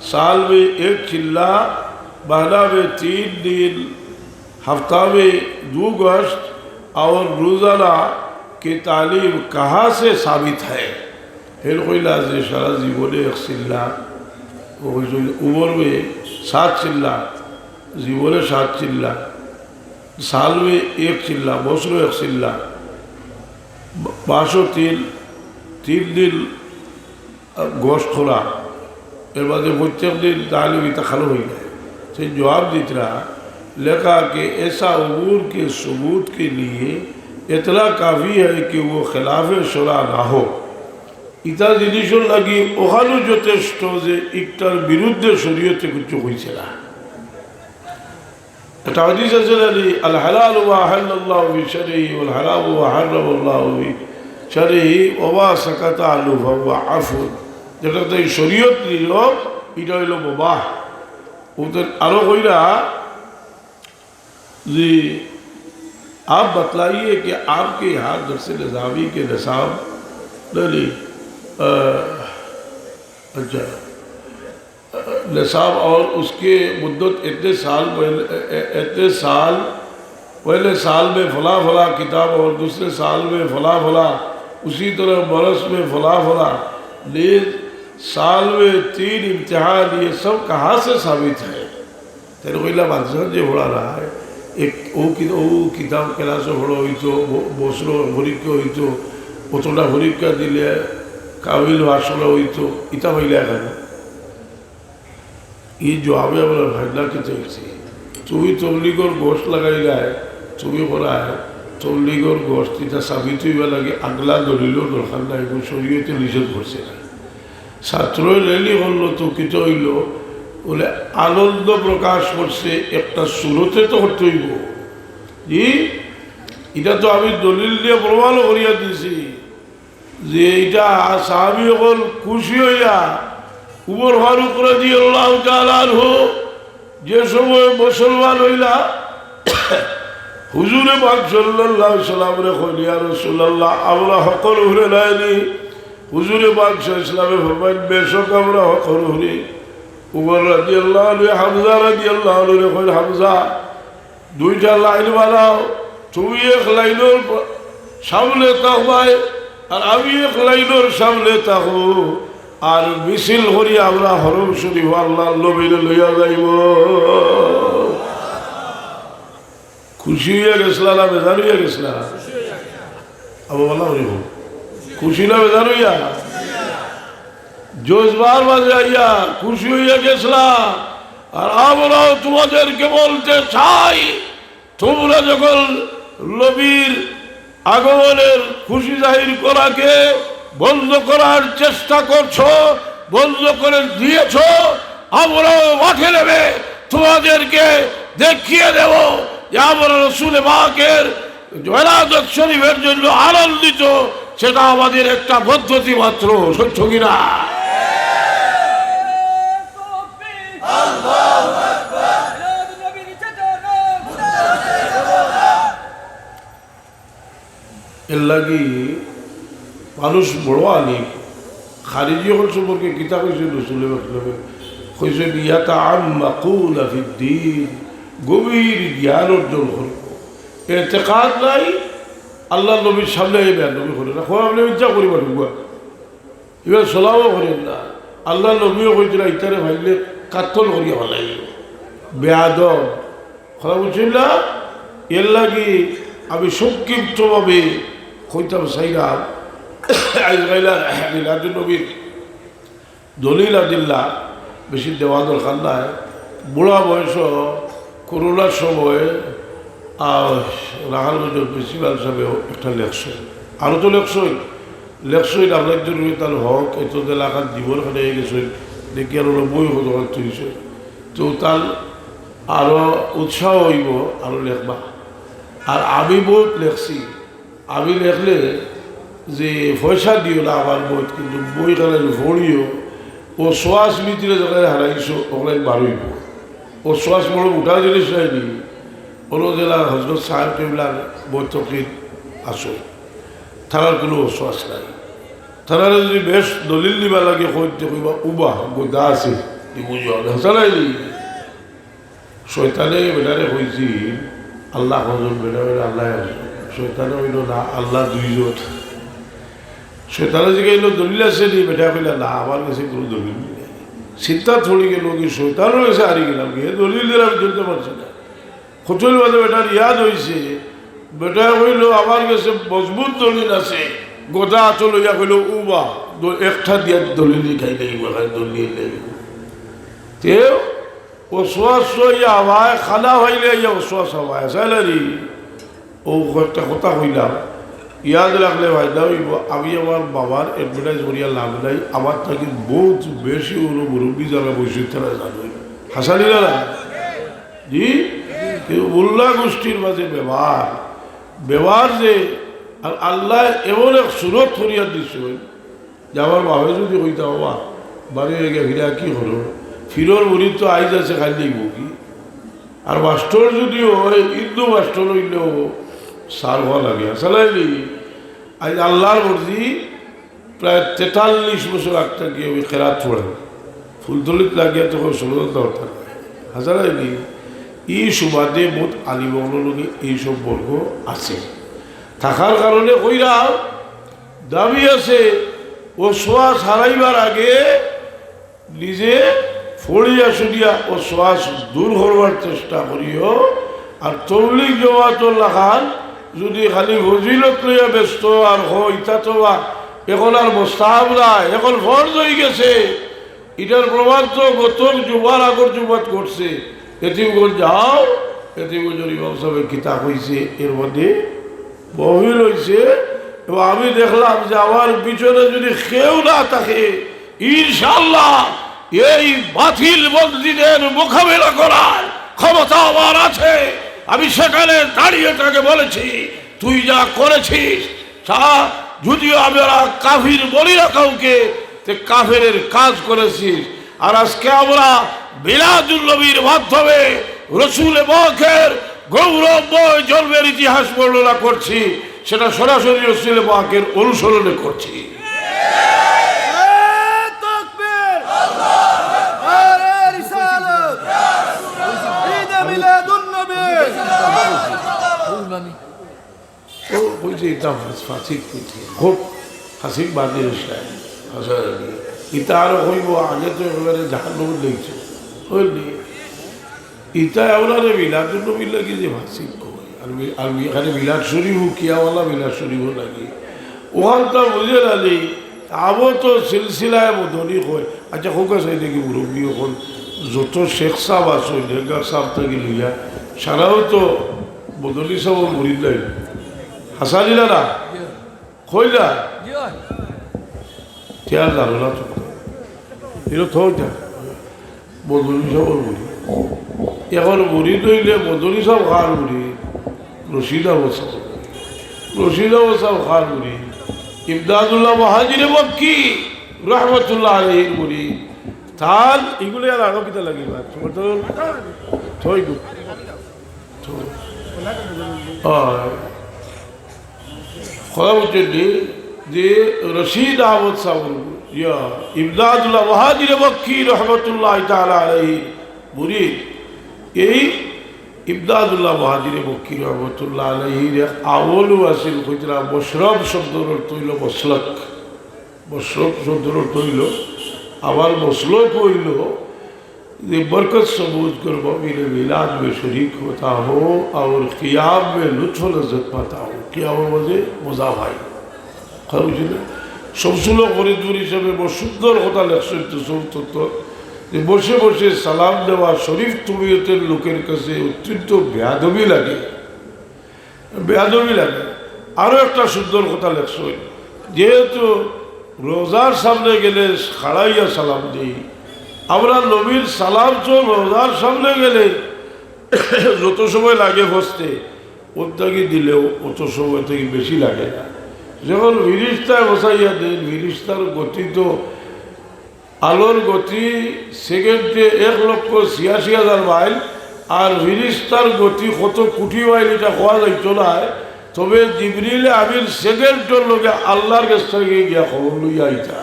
साल में 1 चिल्ला महीना में 3 दिन हफ्ता में 2 गोश्त और रोज़ाना की तालीम कहाँ से साबित है। फिर कोई लाज़े शरा जीवोने 1 चिल्ला उम्र में 7 चिल्ला जीवोने 7 चिल्ला साल में 1 चिल्ला मौसम 1 चिल्ला 3 दिन गोश्त खोला এর বাদে প্রত্যেক दिन तालीम तखल हो गए से जवाब देता लिखा कि ऐसा अमूर के सबूत के लिए इतना काफ़ी है कि वो खिलाफ शरा ना हो इतना जिनिस लगी ওখানে যথেষ্ট যে একটার বিরুদ্ধে শরীয়তে কিছু হয়েছে না একটা হাদিস আছে জানি আল হালাল ওয়া হাল্লাল্লাহু ফি শারঈ ওয়াল হারাম ওয়া হারামাল্লাহু ফি শারঈ ওয়া মা সাকাতা আনহু ফাহুয়া আফু, যেটা তো শরীয়ত নিল এটা হইল মুবাহ। ওদের আরো কইরা যে आप बतलाइए कि आपके यहाँ दरस निज़ामी के निसाब नहीं अच्छा निसाब और उसके मुद्दत इतने साल पहले साल में फला फला किताब और दूसरे साल में फला फला, उसी तरह बरस में फला फला, ले साल में 3 इम्तिहान, ये सब कहाँ से साबित है? तेरे को बादशाह जो हो रहा है एक ও কিতাব ক্লাসে বড় হইতো, বছর পরীক্ষা হইতো, কতটা পরীক্ষা দিলে কাবিল আসলে হইতো, ইটা হইলে কেন এই জবাবে আমরা ভাইলাকে চাইছি। তুমি তবলিগর গোষ্ঠ লাগাইলায় তুমি করায় তবলিগর গোষ্ঠ এটা সাবিত হইবা লাগে, আগলা দলিলও দরকার নাই, শরীয়তে নিষেধ করছে না। ছাত্রই রেলি হল তো কিছু হইল বলে আনন্দ প্রকাশ করছে একটা সুরতে তো করতে হইব। এটা তো আমি দলিল দিয়ে প্রমাণও করিয়া দিয়েছি যে এইটা সাহাবী সকল খুশি হইয়া উমর ফারুক রাদিয়াল্লাহু তাআলা আনহু যে সময় মুসলমান হইলা হুজুরে পাক সাল্লাল্লাহু আলাইহি সাল্লামরে কইলেন ইয়া রাসূলুল্লাহ আমরা হকর হরে নাইনি। হুজুরে পাক সাল্লাল্লাহু আলাইহি সাল্লামে ফরমাইলেন বেশক আমরা হকর হরি। উমর রাদিয়াল্লাহু আনহু হামজা রাদিয়াল্লাহু আনহু কইলেন হামজা দুইটা লাইন বানাও, তুমি এক লাইনের সামনে তাকবাই আর আমি এক লাইনের সামনে তাকো, আর মিছিল করি আমরা হরম শরীফ আল্লাহর নবীরে লইয়া যাইব। খুশি হইয়া গেছলা না বেজার হইয়া গেছলা? আবু বলা হইব খুশি না বেজার হইয়া? জোজবার বাজে আইয়া খুশি হইয়া গেছলা। আর আমরাও তোমাদেরকে বলতে চাই, তোমরা যখন নবীর আগমনের খুশি জাহির করাকে বন্ধ করার চেষ্টা করছো, বন্ধ করে দিয়েছ, আমরাও মাঠে নেবে তোমাদেরকে দেখিয়ে দেব যে আমরা রাসূল পাকের ওলাদত শরীফের জন্য আনন্দিত, সেটা আমাদের একটা পদ্ধতি মাত্র। সত্য কিনা? এর লাগি মানুষ বড় আলিম খারিজি হল সম্পর্কে গীতা কইছে রসুল কইছে ইয়াতা আম্মাকুনা ফিদ্দিন, গভীর জ্ঞান অর্জন করব। এতেকাদ নাই আল্লাহ নবীর সামনে এই বেয়াদবি করে না, আপনি ইচ্ছা করিবা ঢুকুয়া এবার চলাও করেন না। আল্লাহ নবীও কইছিল ইতারে ভাইলে কাতল করিয়া ভালাই বেয়াদব কথা বুঝছিল না। এর লাগি আমি সংক্ষিপ্তভাবে কইতাম চাইলাম মিলাদুন নবীর দলিল আদিল্লা বেশি দেওয়া দরকার নাই। বুড়া বয়স করোনার সময় রাখাল বছর প্রিন্সিপাল হিসাবে একটা লেখছই, আরও তো লেখছই আপনার জন্য তার হক এত এলাকার জীবন খানে গেছে দেখি আরো বই দোকান তুলছে, তো তার আরও উৎসাহ হইব আরও লেখবা। আর আমি বহুত লেখছি, আমি লেখলে যে পয়সা দিও না আমার বই, কিন্তু বই কারণে ভরিও ও শ্বাস ভিতরে যখন হারাইছো ওখানে বাড়ইব। ও শ্বাস বড় উঠা জিনিস নাইনি। কোনো জেলা হজরত সাহেব টেবলার বৈঠকিত আসো, থানার কোনো শ্বাস নাই। থানারে যদি বেশ দলিল দিবা লাগে কইতে কইবা উবা গোদা আছে বুঝো হাসা নাই। শয়তানে বেটারে কইছি আল্লাহ হজর বেটা বেটা আল্লাহ শয়তানে হইল না আল্লাহ দুইজন। শয়তানে যে গেল দলিল আছে নি, বেটা কইলা না আমার কাছে কোনো দলিল নেই। চিন্তা থরি গেল কি শয়তানও এসে হারিয়ে গেলাম কি দলিল দিলে আমি চলতে পারছি না। খোঁচল বাদে বেটার ইয়াদ হয়েছে, বেটা কইল আমার কাছে মজবুত দলিল আছে। গোদা চল ইয়া কইল উবা একটা দিয়া দলিল খাই লাগিব দলিল লাগিব। তেও ওসওয়াস ইয়া হওয়ায় খানা হইলে ইয়া ওসওয়াস হওয়ায় স্যালারি ও একটা কথা হইলাম ইয়াদ রাখলে ফায়দা হইব। আমি আমার বাবার অ্যাডভার্টাইজ করিয়া লাভ নাই, আমার থাকি বহুত বেশি হলো মুরব্বী যারা বৈশিক তারা জানো হাসানি না জি কিন্তু মোল্লা গোষ্ঠীর মাঝে ব্যবহার যে আর আল্লাহ এমন এক সুরত করিয়া দিছে যে আমার বাবা যদি কইতা বাবা বাড়ি গিয়ে ফিরা কি হলো ফিরোর মুড়ি তো আইজ আছে খাইলে কি আর মাস্টর যদি হয় হিন্দু মাস্টর হইলেও সার হওয়া লাগে আসলে আজ আল্লাহর মর্জি প্রায় 43 বছর একটা গিয়ে ওই খেরাত পড়ে ফুলতলিত লাগিয়া তখন ষোলতা হঠাৎ হাজার এই সুবাদে বোধ আলিমগলকে এই সম্পর্ক আছে থাকার কারণে কইরা দাবি আছে ও শ্বাস হারাইবার আগে নিজে ফড়িয়া শুনিয়া ও শ্বাস দূর করবার চেষ্টা করিও আর তবলিগ জমাতুল্লাহ খান যদি খালি ফজিলত লইয়া ব্যস্ত আর ইতা তো এখন আর মোস্তাহাব নাই এখন ফরজ হয়ে গেছে এটার প্রমাণ তো গত জুমার আগর জুমাত করছে এতিমগঞ্জ যাও এতিমগঞ্জের ইমাম সাহেবের কিতাব হয়েছে এর মধ্যে বহিল হয়েছে এবং আমি দেখলাম যে আমার পিছনে যদি কেউ না থাকে ইনশাআল্লাহ এই বাতিল মসজিদের মোকাবেলা করার ক্ষমতা আমার আছে আমি সেখানে দাঁড়িয়ে তাকে বলেছি তুই যা করেছিস তা যদিও আমরা কাফির বলি না কাউকে তে কাফেরের কাজ করেছিস আর আজকে আমরা মিলাদুল নবীর মাধ্যমে রসুল পাকের গৌরবময় জন্মের ইতিহাস বর্ণনা করছি সেটা সরাসরি রসুল পাকের অনুসরণে করছি খুব হাসিক বাদে ইটা আরো হইব আগে তো একেবারে জাহান্নামে লেগেছে বুঝলি ইটা এবারে মিলাদুল নবী লাগি যে হাসিক আর এখানে মিলাদ শরীফ কিয়াওয়ালা মিলাদ শরীফ লাগে ওখানটা বুঝে নালি আবো তো সিলসিলায় মদনী হয় আচ্ছা হোক আছে দেখি মুরব্বী এখন যত শেখ সাহেব আছে লেগার সাহেব থেকে লিয়া সারাও তো বদলি সাহেব মরিদ নাই হাসানিলা না কইলা খেয়াল জানো না তো এটা থইটা বদলি সাহেবের মুড়ি এখন মুড়ি তৈলে বদলি সাহেব খার মুড়ি রশিদা বসাব খার মুড়ি ইমদাদুল্লাহ মহাজিরে মক্কি রহমতুল্লাহ আলাইহির মুড়ি তার এগুলো আর আরো কিতা লাগিবা তোমার তো থই গো কথা বলছেন যে রশিদ আহমদ সাহেব ইমদাদুল্লাহ মহাজিরে মক্কি রহমতুল্লাহ তাআলা আলাইহির মুরিদ এই ইমদাদুল্লাহ মহাজিরে মক্কি রহমতুল্লাহ আলাইহির আওয়ালু আসিল কইতরা মশরব শব্দর অর্থ হইল মসলক মশরব শব্দর অর্থ হইল আবার মসলক হইল যে बरकत सबूत करबो मेरे मिलाद में शरीक होता हो और क़ियाम में लुत्फ़ लज़्ज़त पाता हो क़ियाम मजे मजा भाई খারুজিনা সবসুলো ফরিদপুর হিসাবে বড় সুন্দর কথা লেখছেন তো যে বসে বসে সালাম দেওয়া শরীফ তবিয়তের লোকের কাছে অত্যন্ত বেয়াদবি লাগে আরও একটা সুন্দর কথা লেখছেন যেহেতু রোজার সামনে গেলে খাড়াইয়া সালাম দিই আমরা নবীর সালাম তো রোজার সামনে গেলে যত সময় লাগে বসতে ওর থেকে দিলেও অত সময় থেকে বেশি লাগে না যখন ফিরিস্তায় বসাইয়া দেন ফিরিস্তার গতি তো আলোর গতি সেকেন্ডে 1,86,000 মাইল আর ফিরিস্তার গতি কত কোটি মাইল এটা হওয়া যাইত না তবে জিবরিল আমিন সেকেন্ডের লোকে আল্লাহর কাছ থেকে গিয়া খবর লইয়া আইতা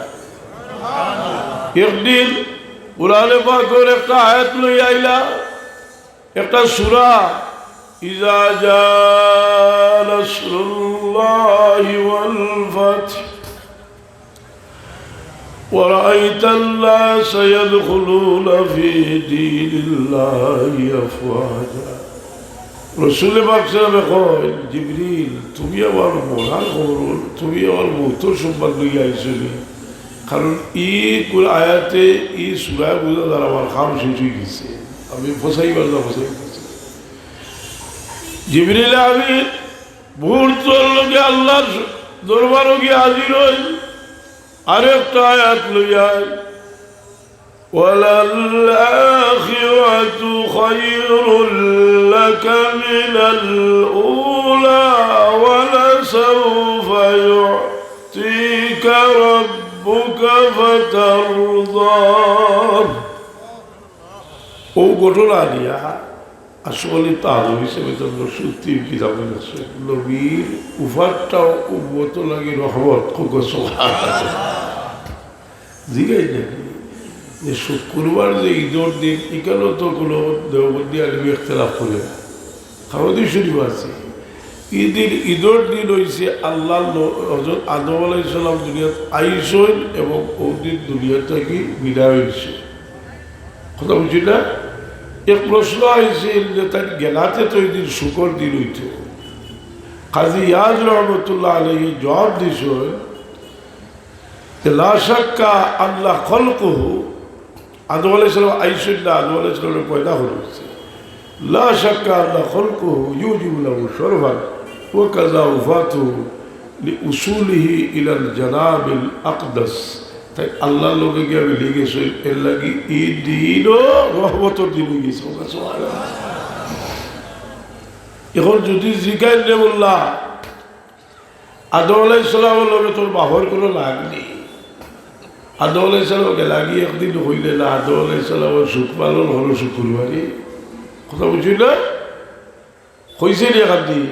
একদিন কুরআনে পাকের একটা আয়াত লইয়া আইলা একটা সূরা ইজা জা নাসরুল্লাহি ওয়াল ফাতহ ورأيت الناس يدخلون في دين الله أفواجا رسول পাক সাল্লাল্লাহু আলাইহি ওয়াসাল্লাম জিবরিল তুমি আমার মরার খবর তুমি আমার মৃত্যুর সংবাদ লইয়া আইছনি কারণ এই আয়াতে এই সূরা বুঝা দ্বারা আমার কাম শেষ হয়ে গেছে আমি ফসাইবার না ফসাই গেছি জিবরিল আমিন মুহূর্তের লগে আল্লাহর দরবারে গিয়ে হাজির হই আরেকটা আয়াত লইয়া ওয়ালাল আখিরাতু খায়রুল لك من الأولى ولسوف يعطيك ربك فترضى ও ঘটনা দিয়া আসলে তার হিসেবে তোমরা সত্যি কিতাবে আছে নবীর উফারটাও উম্মত লাগে রহমত জিগাই নাকি যে শুক্রবার যে ঈদের দিন এখানেও তো কোনো দেওবন্দি আলমী ইখতলাফ করে না খাওয়াদি শরীফ আছে ঈদের দিন হয়েছে আল্লাহ হযরত আদম আলাইহিস সালাম দুনিয়াত আইসেন এবং ওদিন দুনিয়া থেকে বিদায় হয়েছে কথা বুঝি না এক প্রশ্ন আইসেন যে তার গেলাতে তো এই দিন শুকর দিন হইত কাজী ইয়াজ রহমতুল্লাহ আলাইহি জবাব দিয়েছেন লা শাক্কা আল্লাহ খলকুহু আদম আলাইহিস সালাম আইসেন না আদম আলাইহিস সালাম পয়দা হয়েছে লা শাক্কা আল্লাহ খলকুহু ইউজিবু লাহু শরফান ওয়া কাযা ওয়াফাতুহু লিউসুলিহি ইলাল জানাবিল আকদাস তাই আল্লাহ লোকে গিয়ে আমি লিখেছি এর লাগি এই দিনও রহমতের দিন হয়ে গেছে এখন যদি জিজ্ঞাসা নে বললা আদম আলাইহিস সালামের লগে তোর বাহর কোনো লাগ নেই আদম আলাইহিস সালামকে লাগি একদিন হইলে না আদম আলাইহিস সালামের সুখ পালন হলো শুক্রবারে কথা বুঝি না হয়েছে নি এখান দিন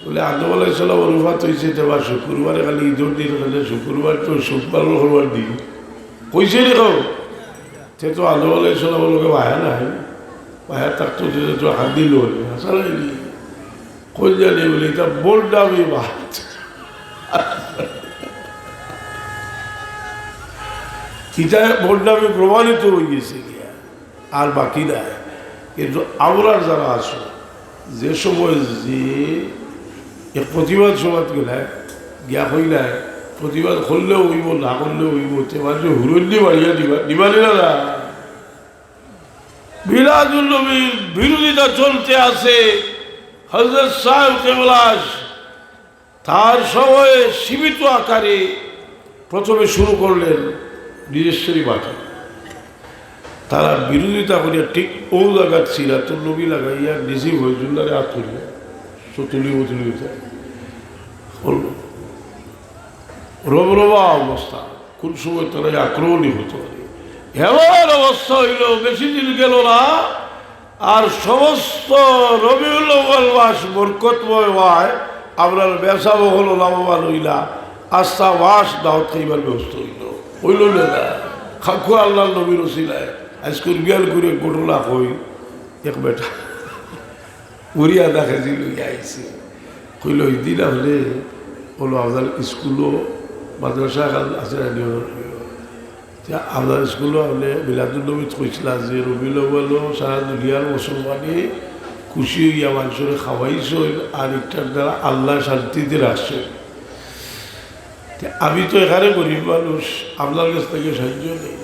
বলে আদম আলাইহিস সালামের রুফাত হয়েছে দেবা শুক্রবারে খালি ঈদের দিন খালি শুক্রবার তো সুখ পালন হবার দিন কইছে নি খাও সে তো আদম আলাইহিস সালামের লোকে ভায়া নাই ভায়া থাকতো তো হাত দিল হাসালাইনি কই জানি বলে এটা বোল্ডামি বাদ এটা বোল্ডামি প্রমাণিত হয়ে গেছে আর বাকি নাই কিন্তু আমরার যারা আসো যে সময় যে এক প্রতিবাদ সমাজ গেলায় গিয়া হইলায় প্রতিবাদ করলেও হইব না করলেও হইব তোমার যে হুরল্লি বাড়িয়া দিবানি না মিলাদুল নবীর বিরোধিতা চলতে আছে হযরত সাহেব কেবলাস তার সময়ে সীমিত আকারে প্রথমে শুরু করলেন নিজেশ্বরী মাঠে তারা বিরোধিতা করিয়া ঠিক ও জায়গার সিরাতুল নবী লাগাইয়া নিজে হইজুল্লারে হাত তুলিয়া সতুলি বতুলি রবরবা অবস্থা কোন সময় তারা আক্রমণই হতে পারে এমন অবস্থা হইল বেশি দিন গেল না আর সমস্ত রবিউল আউয়াল মাস বরকতময় হয় আপনার ব্যবসা বহল লাভবান হইলা আস্থা মাস দাওয়াত খাইবার ব্যবস্থা হইল না খাকু আল্লাহ নবীর ওসিলায় আজকে বিয়াল করে ঘটনা কই এক বেটা উড়িয়া দেখাইছি লইয়া আইছে কইল দিন হলে হলো আপনার স্কুলও মাদ্রাসা আছে আপনার স্কুলও আপনি মিলাদুল নবী কইছিল যে রবিউল আউয়ালও সারা দুনিয়ার মুসলমানে খুশি হইয়া মানুষের খাওয়াইছ আর একটার দ্বারা আল্লাহ শান্তিতে রাখছে আমি তো এখানে গরিব মানুষ আপনার কাছ থেকে সাহায্য নেই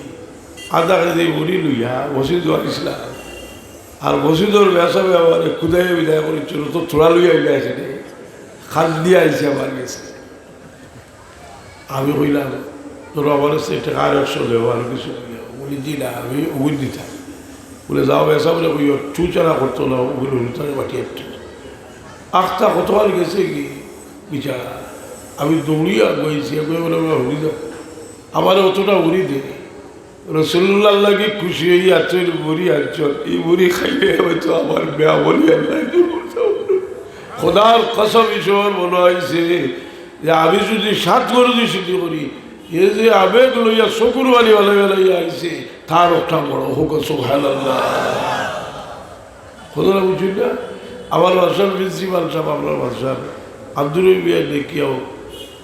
আধা কেজি উড়ি লইয়া মসজিদ আনিছিলাম আর মসজিদর ব্যবসা ব্যবহারে খুদাই বিদায় করেছিল তো থোড়া লইয়া হইলে এখানে খাল দিয়ে আইছে আমার কাছে আমি কইলাম তোর আমার কাছে টাকা আর 100 দেবো আর কিছু বলি জি না আমি উগুল দিতাম বলে যাও ব্যবসা বলে কই চুচারা করতো না উগুল হলুতারে বাটি একটা আখটা কতবার গেছে কি বিচারা আমি দৌড়িয়া গইছি বলে উড়ি দাও আমার অতটা উড়ি দে রসুল্লাহ লাগে খুশি হইয়া তোর বুড়ি আনছন এই বুড়ি খাইলে হয়তো আমার বেয়া বলি আল্লাহ খোদার কসম ঈশ্বর মনে হয়েছে যে আমি যদি 7 গরু দিয়ে সিদ্ধি করি এ যে আবেগ লইয়া চকুর বাড়ি ভালো বেলাইয়া আইছে তার একটা বড় হোক সুবহানাল্লাহ খোদা বুঝি না আমার বাসার প্রিন্সিপাল সাহেব আপনার বাসার আব্দুল বিয়া দেখিয়াও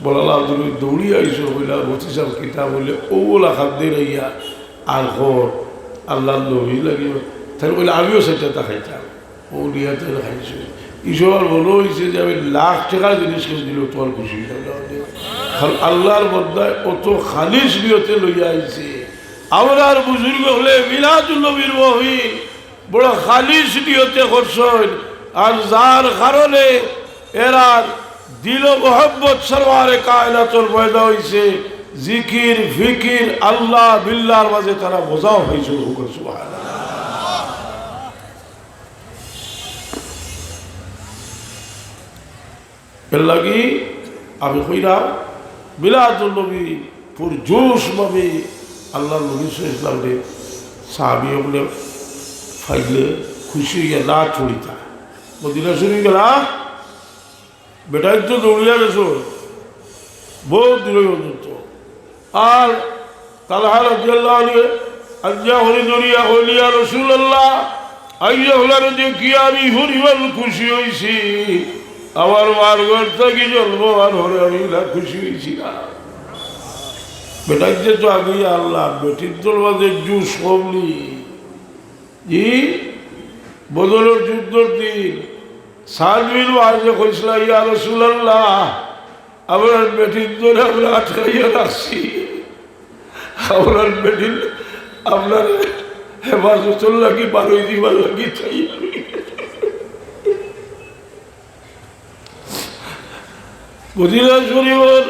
বলালা আব্দুল দৌড়িয়া আইসো বইলা বসি সাহেব কিতাব বললে ওলা খাদ্যে রইয়া আর ঘর আল্লাহ নবী লাগিব তাই বলে আমিও সেটা খাইতাম ও নিয়াতে খাইছো ঈশ্বর বলো হয়েছে যে আমি লাখ টাকা জিনিস দিল তোমার খুশি কারণ আল্লাহর বদ্দায় অত খালিস নিয়তে লইয়া আইছে আমরা আর বুজুর্গ হলে মিলাদুল নবীর বহি বড় খালিস নিয়তে করছেন আর যার কারণে এরা দিল মোহাম্মদ সরওয়ারে কায়নাতুল পয়দা হয়েছে জিকির ফিকির আল্লাহ বিল্লাহর মাঝে তারা বোঝাও হয়েছে সুবহানাল্লাহ এর লাগি আমি কইরা বিলাদুল নবী পুরজোশভাবে আল্লাহ নবী ইসলামে সাহাবি বলে ফাইলে খুশি হইয়া না ছড়িতা মদিনা শরীফ গেলা বেটাই তো দৌড়িয়া গেছো বহুত দূরে পর্যন্ত আর তালহা রাদিয়াল্লাহু আনহু আজ্ঞা হরি দরিয়া হলিয়া রাসূলুল্লাহ আইয়া হলার যে কি আমি হরিবাল খুশি হইছি আমার মার ঘর থেকে জন্ম আর হরে আমি খুশি হয়েছি না বেটার যে তো আগে আল্লাহ বেটির দরবাজে জুস কমলি জি বদলের যুদ্ধর দিন সাদবিন ওয়াজে কইসলা ইয়া রাসূলুল্লাহ আপনার বেটির ধরে আমরা আটকাইয়া রাখছি আপনার বেটির আপনার হেফাজতুল লাগি বারোই দিবার লাগি চাই মদিনা শরীফের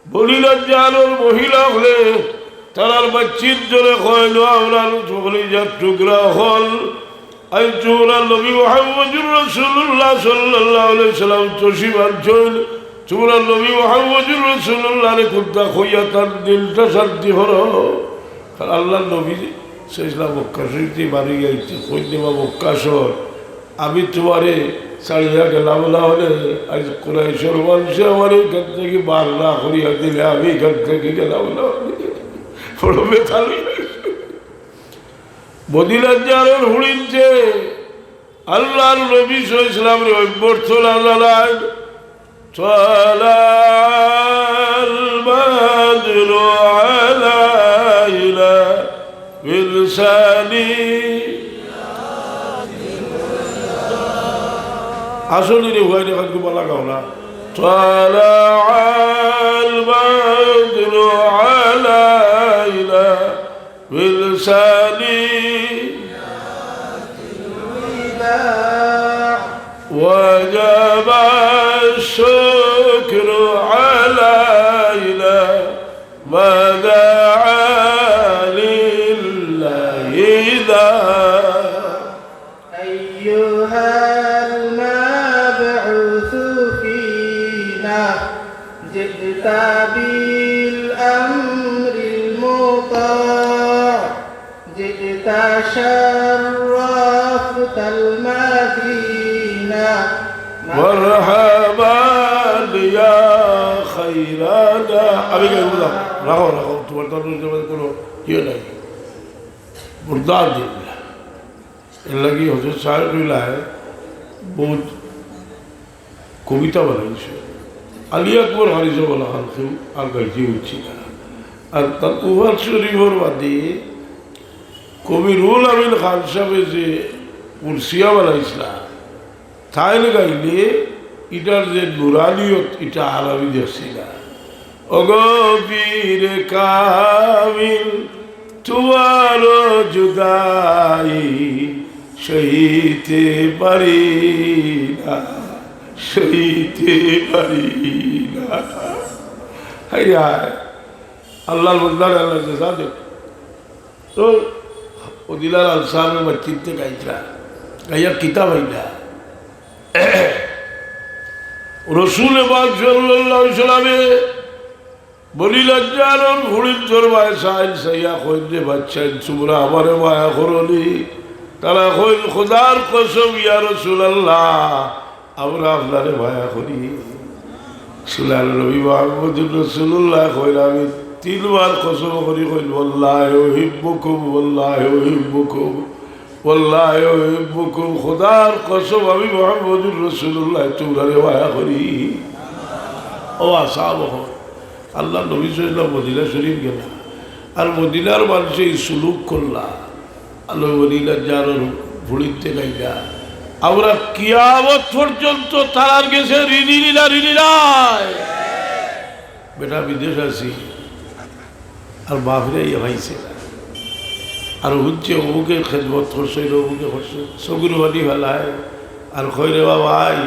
বলিলার জানোর মহিলা হলে তারার বাচ্চির জন্য কইল আমরা কলিজার টুকরা হল আই চৌরা নবী মুহাম্মদুর রাসূলুল্লাহ সাল্লাল্লাহু আলাইহি সাল্লাম তশরিফ আনছেন চৌরা নবী মুহাম্মদুর রাসূলুল্লাহ রে কুত্তা খইয়া তার দিলটা শান্তি হলো কারণ আল্লাহ নবী সাল্লাল্লাহু মক্কা শরীফে বাড়ি গেছে কই দেবা মক্কা শহর আমি তোমারে ছাড়িয়া গেলাম না হলে আজ কুরাইশের মানুষে আমার এখান থেকে বার না করিয়া দিলে আমি এখান থেকে গেলাম না বড় বেতাল মদিনার জানোর হুড়িনছে আল্লাহর নবী সাল্লাল্লাহু আলাইহি ওয়াসাল্লাম জানালেন طلال بدر علينا بلساني আসলে রে হয় না কিন্তু বলা গাও না طلع البدر علينا بلساني وجب الشكر علينا ما دعا لله ذا أيها المبعوث فينا جئت بالأمر المطاع جئت شرفت المدينة مرحبا يا خيرانا أبي قال রাখো তোমার তো কোনো ইয়ে নাই মুর্দার দিন এর লাগি হজরত সাহেব বহুত কবিতা বানাইছে আলী আকবর হারিজা বলা হালকে আর গাইতে উঠছি না আর তার উভার শরীফের বাদে কবি রুল আমিন খান সাহেব যে উর্সিয়া বানাইছিলা তাইলে গাইলে এটার যে নুরানিয়ত এটা আলামি দেখছি না অগভীর কামিল তোমার জুদাই সইতে পারি না সইতে পারি না হায় হায় আল্লাহর বন্দার আল্লাহ জানে তো ওদিলার আলসামের মসজিদে গাইছিলা গাইয়া কিতাব আইলা রসুল পাক সাল্লাল্লাহু আলাইহি সাল্লামে বলিলেন জানোর ঘুড়ির জোরবায় সাইল সাইয়া কইলে বাচ্চা তোমরা আমারে মায়া করলি তারা কইল খোদার কসম ইয়া রাসূলুল্লাহ আমরা আপনারে মায়া করি সুলাল নবী মুহাম্মদুর রাসূলুল্লাহ কইল আমি তিনবার কসম করি কইল ওয়াল্লাহি উহিব্বুকুম ওয়াল্লাহি উহিব্বুকুম ওয়াল্লাহি উহিব্বুকুম খোদার কসম আমি মুহাম্মদুর রাসূলুল্লাহ তোমরারে মায়া করি ও আসাব আল্লাহ নবী সাল্লাল্লাহু মদিনা শরীফ গেলা আর মদিনার মানুষে সুলুক করলা আল্লাহ মদিনার জানোর ভুড়িতে গাইলা আমরা কিয়ামত পর্যন্ত তারার গেছে ঋণী নাই বেটা বিদেশ আছি আর বাপরে ভাইছে আর হচ্ছে অমুকে খেদমত করছে অমুকে করছে সগুর বানি ফেলায় আর কইরে ভাই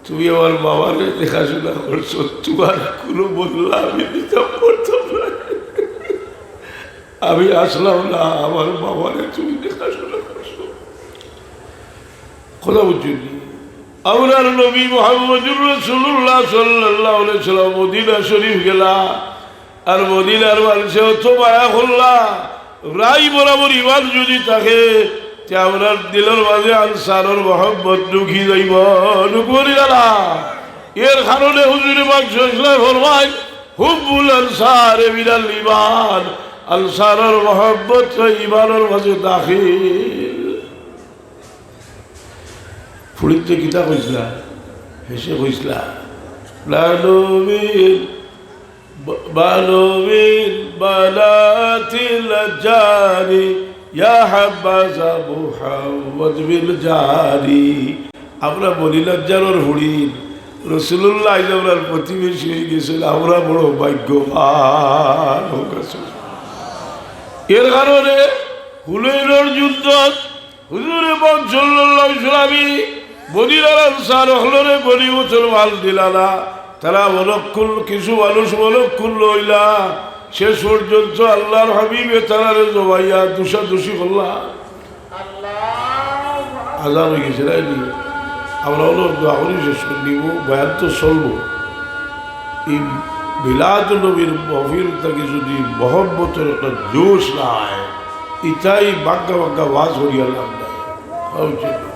তুমি আমার বাবারে দেখাশোনা করছো তোমার কোনো বললা আমি দিতাম করতাম না আমি আসলাম না আমার বাবারে তুমি দেখাশোনা করছো কথা বুঝছি আমরার নবী মুহাম্মদুর রাসূলুল্লাহ সাল্লাল্লাহু আলাইহি সাল্লাম মদিনা শরীফ গেলা আর মদিনার মানুষে তো মায়া করলা রাই বরাবর ইমান যদি থাকে তে আমরার দিলের মাঝে আনসারের মহব্বত ঢুকি যাইব ঢুকবি গেলা এর কারণে হুজুর পাক সাল্লাল্লাহু ফরমায় হুব্বুল আনসার মিনাল ঈমান আনসারের মহব্বত ঈমানের মাঝে দাখিল ফুড়িতে কিতা কইসলা হেসে কইসলা লানুমিন বানুমিন বানাতিল জারি ইয়া হাব্বাজা মুহাম্মদ বিল জারি আমরা বলি লজ্জার হুড়িন রাসূলুল্লাহ ইসলামের প্রতিবেশী হয়ে গেছিল আমরা বড় ভাগ্যবান এর কারণে হুনাইনের যুদ্ধ হুজুরে পাক সাল্লাল্লাহু আলাইহি ওয়াসাল্লাম মদিনার আনসার হলরে গনিমতের মাল দিলা না তারা মনক্ষুল কিছু মানুষ মনক্ষুল লইলা শেষ পর্যন্ত আল্লাহর হাবিবে তারারে জবাইয়া দুষাদুষি করলা আজান হয়ে গেছে তাই নি আমরা হলো দোয়া করি শেষ করে নিব বয়ান তো চলবো এই বিলাদ নবীর মহফিল থেকে যদি মহব্বতের একটা জোশ না হয় ইটাই বাগ্গা বাগ্গা ওয়াজ করিয়া লাভ নাই